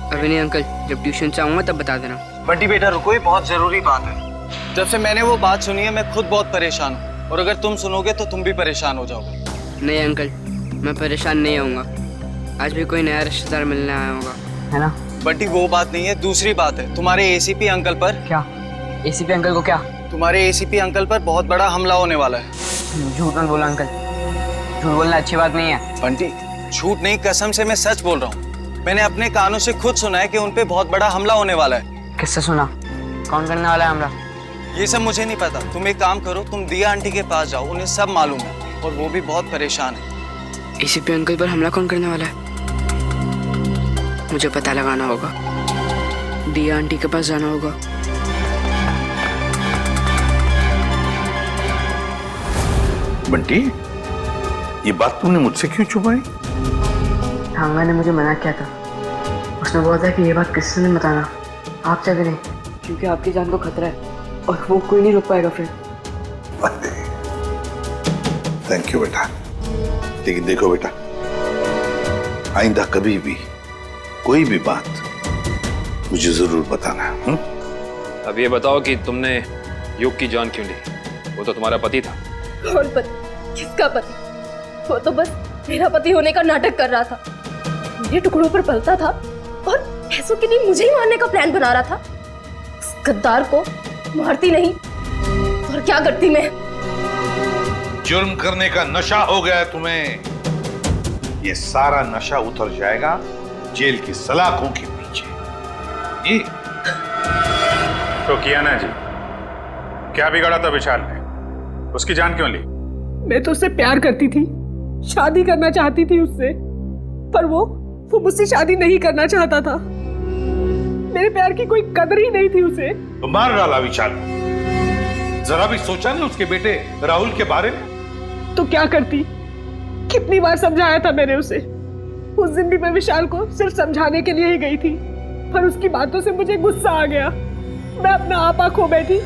अभी नहीं अंकल, जब ट्यूशन से आऊंगा तब बता देना। बंटी बेटा रुको, ये बहुत जरूरी बात है। जब से मैंने वो बात सुनी है मैं खुद बहुत परेशान हूँ, और अगर तुम सुनोगे तो तुम भी परेशान हो जाओगे। नहीं अंकल, मैं परेशान नहीं होऊंगा। आज भी कोई नया रिश्तेदार मिलने आया होगा, है ना? बंटी वो बात नहीं है, दूसरी बात है। तुम्हारे एसीपी अंकल पर। क्या? एसीपी अंकल को क्या? तुम्हारे एसीपी अंकल पर बहुत बड़ा हमला होने वाला है। झूठ मत बोला अंकल, झूठ बोलना अच्छी बात नहीं है। बंटी झूठ नहीं, कसम से मैं सच बोल रहा हूँ। मैंने अपने कानों से खुद सुना है कि उन पे बहुत बड़ा हमला होने वाला है। किससे सुना? कौन करने वाला है हमला? ये सब मुझे नहीं पता। तुम एक काम करो, तुम दिया आंटी के पास जाओ, उन्हें सब मालूम है और वो भी बहुत परेशान है। एसीपी अंकल पर हमला कौन करने वाला है? मुझे पता लगाना होगा, दिया आंटी के पास जाना होगा। बंटी, ये बात तुमने मुझसे क्यों छुपाई? ठांगा ने मुझे मना किया था। उसने बोला था कि ये बात किसी से नहीं बताना, आपसे भी नहीं, क्योंकि आपकी जान को खतरा है और वो कोई नहीं रोक पाएगा फिर। थैंक यू बेटा। लेकिन देखो बेटा, आइंदा कभी भी कोई भी बात मुझे जरूर बताना। अब ये बताओ कि तुमने युग की जान क्यों ली? वो तो तुम्हारा पति था। कौन पति? किसका पति? वो तो बस मेरा पति होने का नाटक कर रहा था, मेरे टुकड़ों पर पलता था और पैसों के लिए मुझे ही मारने का प्लान बना रहा था। उस गद्दार को मारती नहीं और क्या करती मैं? जुर्म करने का नशा हो गया है तुम्हें। ये सारा नशा उतर जाएगा जेल की सलाखों के पीछे। ये तो किया ना जी, क्या बिगाड़ा था विशाल ने? उसकी जान क्यों ली? मैं तो उससे प्यार करती थी, शादी करना चाहती थी उससे, पर वो मुझसे शादी नहीं करना चाहता था। मेरे प्यार की कोई कदर ही नहीं थी उसे। तो मार डाला विशाल। जरा भी सोचा नहीं उसके बेटे राहुल के बारे में? तो क्या करती? कितनी बार समझाया था मैंने उसे। उस दिन भी मैं विशाल को सिर्फ समझाने के लिए ही गई थी, पर उसकी बातों से मुझे गुस्सा आ गया। मैं अपना आपा खो बैठी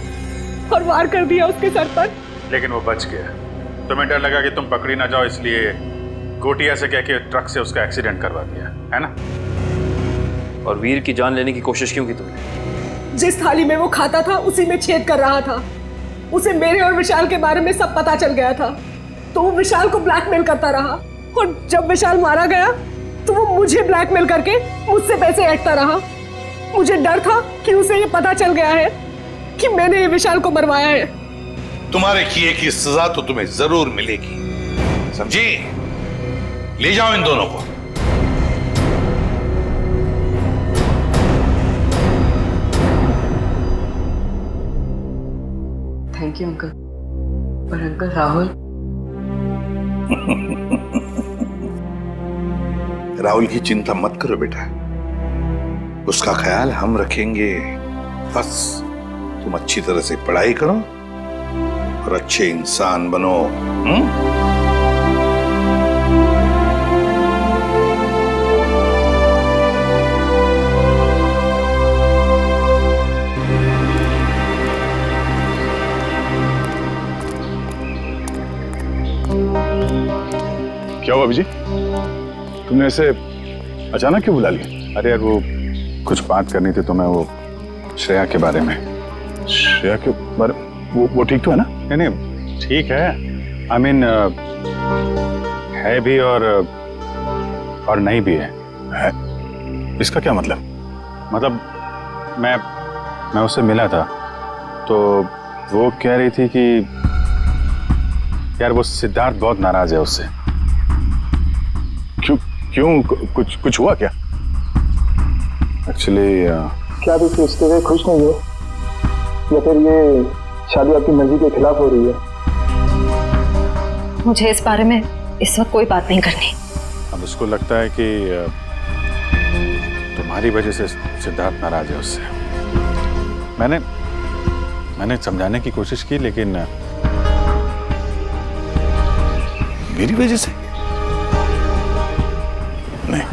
और वार कर दिया उसके सर पर। लेकिन वो बच गया। तुम्हें डर लगा कि तुम पकड़ी ना जाओ, इसलिए गोटिया से कह के ट्रक से उसका एक्सीडेंट करवा दिया, है ना? और वीर की जान लेने की कोशिश क्यों की तुमने? जिस थाली में वो खाता था उसी में छेद कर रहा था। उसे मेरे और विशाल के बारे में सब पता चल गया था, तो वो विशाल को ब्लैकमेल करता रहा। और जब विशाल मारा गया तो वो मुझे ब्लैकमेल करके मुझसे पैसे ऐंठता रहा। मुझे डर था कि उसे ये पता चल गया है कि मैंने ये विशाल को मरवाया है। तुम्हारे किए की सजा तो तुम्हें जरूर मिलेगी, समझी? ले जाओ इन दोनों को। Thank you uncle. पर अंकल राहुल राहुल की चिंता मत करो बेटा, उसका ख्याल हम रखेंगे। बस तुम अच्छी तरह से पढ़ाई करो और अच्छे इंसान बनो। क्या हुआ अभिजीत? तुमने ऐसे अचानक क्यों बुला लिया? अरे यार वो कुछ बात करनी थी तुम्हें, वो श्रेया के बारे में। श्रेया के बारे वो ठीक तो है ना? नहीं नहीं ठीक है, आई मीन है भी और नहीं भी है। इसका क्या मतलब? मतलब मैं उससे मिला था तो वो कह रही थी कि यार वो सिद्धार्थ बहुत नाराज है उससे। क्यों कुछ हुआ क्या? एक्चुअली क्या आप इस रिश्ते से खुश नहीं हो, या फिर ये शादी आपकी मर्जी के खिलाफ हो रही है? मुझे इस बारे में इस वक्त कोई बात नहीं करनी। अब उसको लगता है कि तुम्हारी वजह से सिद्धार्थ नाराज है उससे। मैंने समझाने की कोशिश की, लेकिन मेरी वजह से नहीं,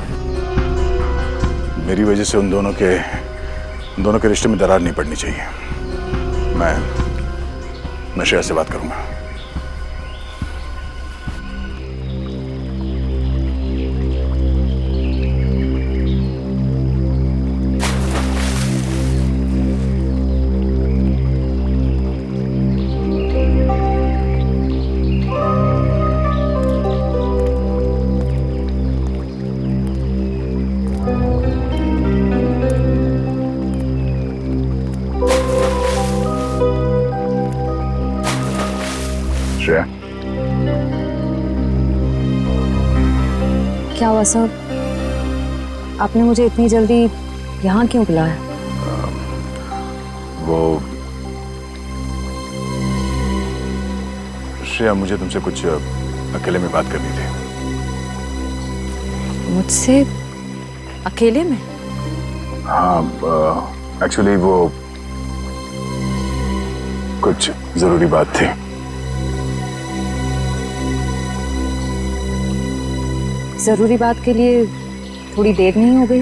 मेरी वजह से उन दोनों के रिश्ते में दरार नहीं पड़नी चाहिए। मैं श्रेया से बात करूंगा। श्रेया, क्या हुआ सर? आपने मुझे इतनी जल्दी यहाँ क्यों बुलाया? वो श्रेया, मुझे तुमसे कुछ अकेले में बात करनी थी। मुझसे अकेले में? हाँ, एक्चुअली वो कुछ जरूरी बात थी। जरूरी बात के लिए थोड़ी देर नहीं हो गई?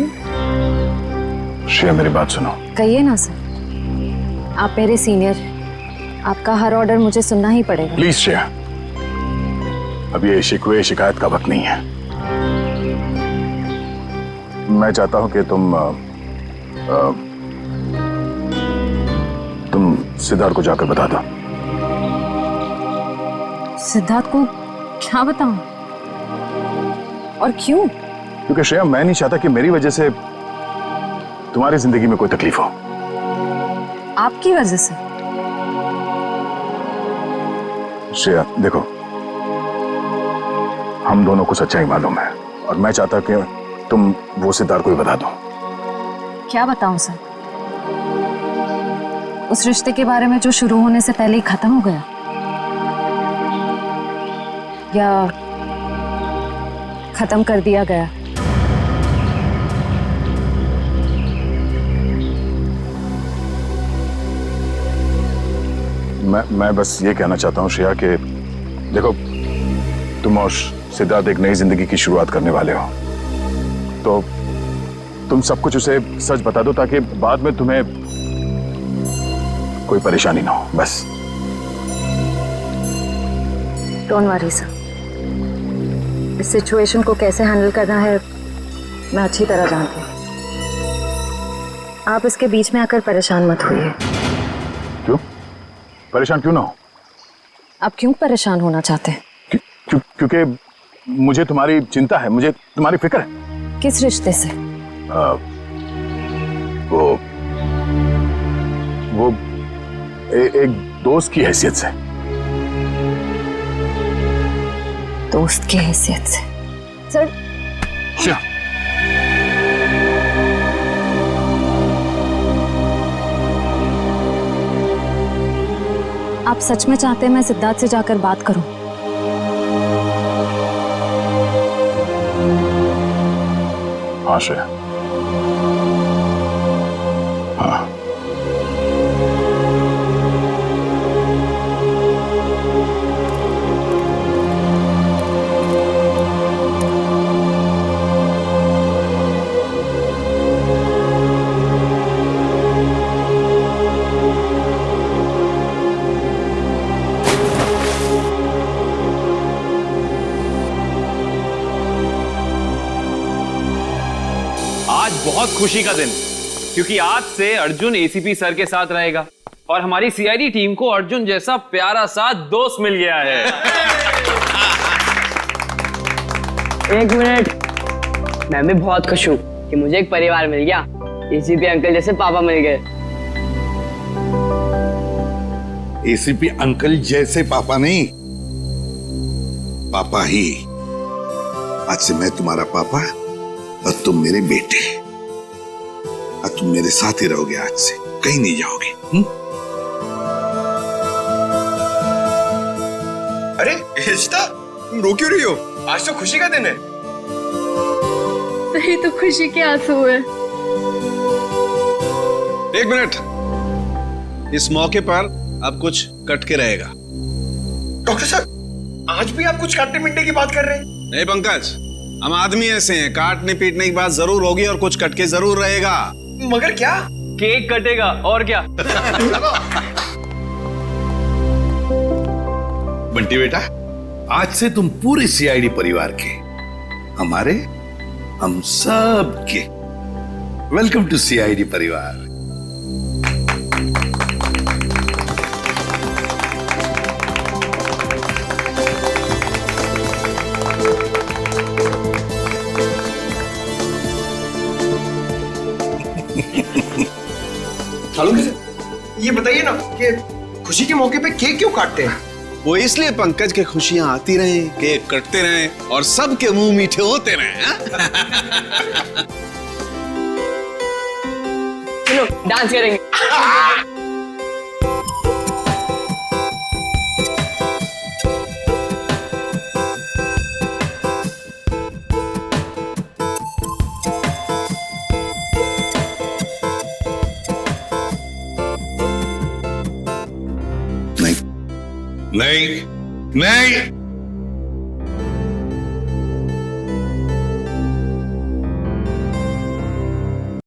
श्रेया, मेरी बात सुनो। कहिए ना सर, आप मेरे सीनियर, आपका हर ऑर्डर मुझे सुनना ही पड़ेगा। प्लीज श्रेया, अब ये शिकवे शिकायत का वक्त नहीं है। मैं चाहता हूं कि तुम सिद्धार्थ को जाकर बता दो। सिद्धार्थ को क्या बताऊं? और क्यों? क्योंकि श्रेया, मैं नहीं चाहता कि मेरी वजह से तुम्हारी जिंदगी में कोई तकलीफ हो। आपकी वजह से? श्रेया देखो, हम दोनों को सच्चाई मालूम है और मैं चाहता कि तुम वो सिद्धार्थ को ही बता दो। क्या बताऊं सर? उस रिश्ते के बारे में जो शुरू होने से पहले ही खत्म हो गया, या खत्म कर दिया गया? मैं बस ये कहना चाहता हूँ श्रेया कि देखो, तुम और सिद्धार्थ एक नई जिंदगी की शुरुआत करने वाले हो, तो तुम सब कुछ उसे सच बता दो ताकि बाद में तुम्हें कोई परेशानी ना हो। बस। डोंट वरी सर, इस सिचुएशन को कैसे हैंडल करना है मैं अच्छी तरह जानती हूँ। आप इसके बीच में आकर परेशान मत होइए। क्यों? परेशान क्यों ना हो? आप क्यों परेशान होना चाहते हैं? क्योंकि मुझे तुम्हारी चिंता है, मुझे तुम्हारी फिक्र है। किस रिश्ते से? वो एक दोस्त की हैसियत से। दोस्त की हैसियत से? सर क्या? आप सच में चाहते हैं मैं सिद्धार्थ से जाकर बात करूं? हाँ श्रेया, हाँ। आज बहुत खुशी का दिन, क्योंकि आज से अर्जुन एसीपी सर के साथ रहेगा और हमारी सीआईडी टीम को अर्जुन जैसा प्यारा सा दोस्त मिल गया है। एक मिनट, मैं भी बहुत खुश हूँ कि मुझे एक परिवार मिल गया। एसीपी अंकल जैसे पापा मिल गए। एसीपी अंकल जैसे पापा नहीं, पापा ही। आज से मैं तुम्हारा पापा और तुम मेरे बेटे, और तुम मेरे साथ ही रहोगे। आज से कहीं नहीं जाओगे। अरे इशिता, तुम रो क्यों रही हो? आज तो खुशी का दिन है। सही तो खुशी के आंसू है। एक मिनट, इस मौके पर अब कुछ कट के रहेगा। डॉक्टर साहब, आज भी आप कुछ काटने पीटने की बात कर रहे हैं? नहीं पंकज, हम आदमी ऐसे हैं, काटने पीटने की बात जरूर होगी और कुछ कट के जरूर रहेगा। मगर क्या? केक कटेगा और क्या। बंटी बेटा, आज से तुम पूरे सीआईडी परिवार के, हमारे, हम सब के वेलकम टू सीआईडी परिवार। ये बताइए ना कि खुशी के मौके पे केक क्यों काटते हैं? वो इसलिए पंकज के खुशियां आती रहे, केक कटते रहे और सबके मुंह मीठे होते रहे। चलो डांस करेंगे। नहीं नहीं,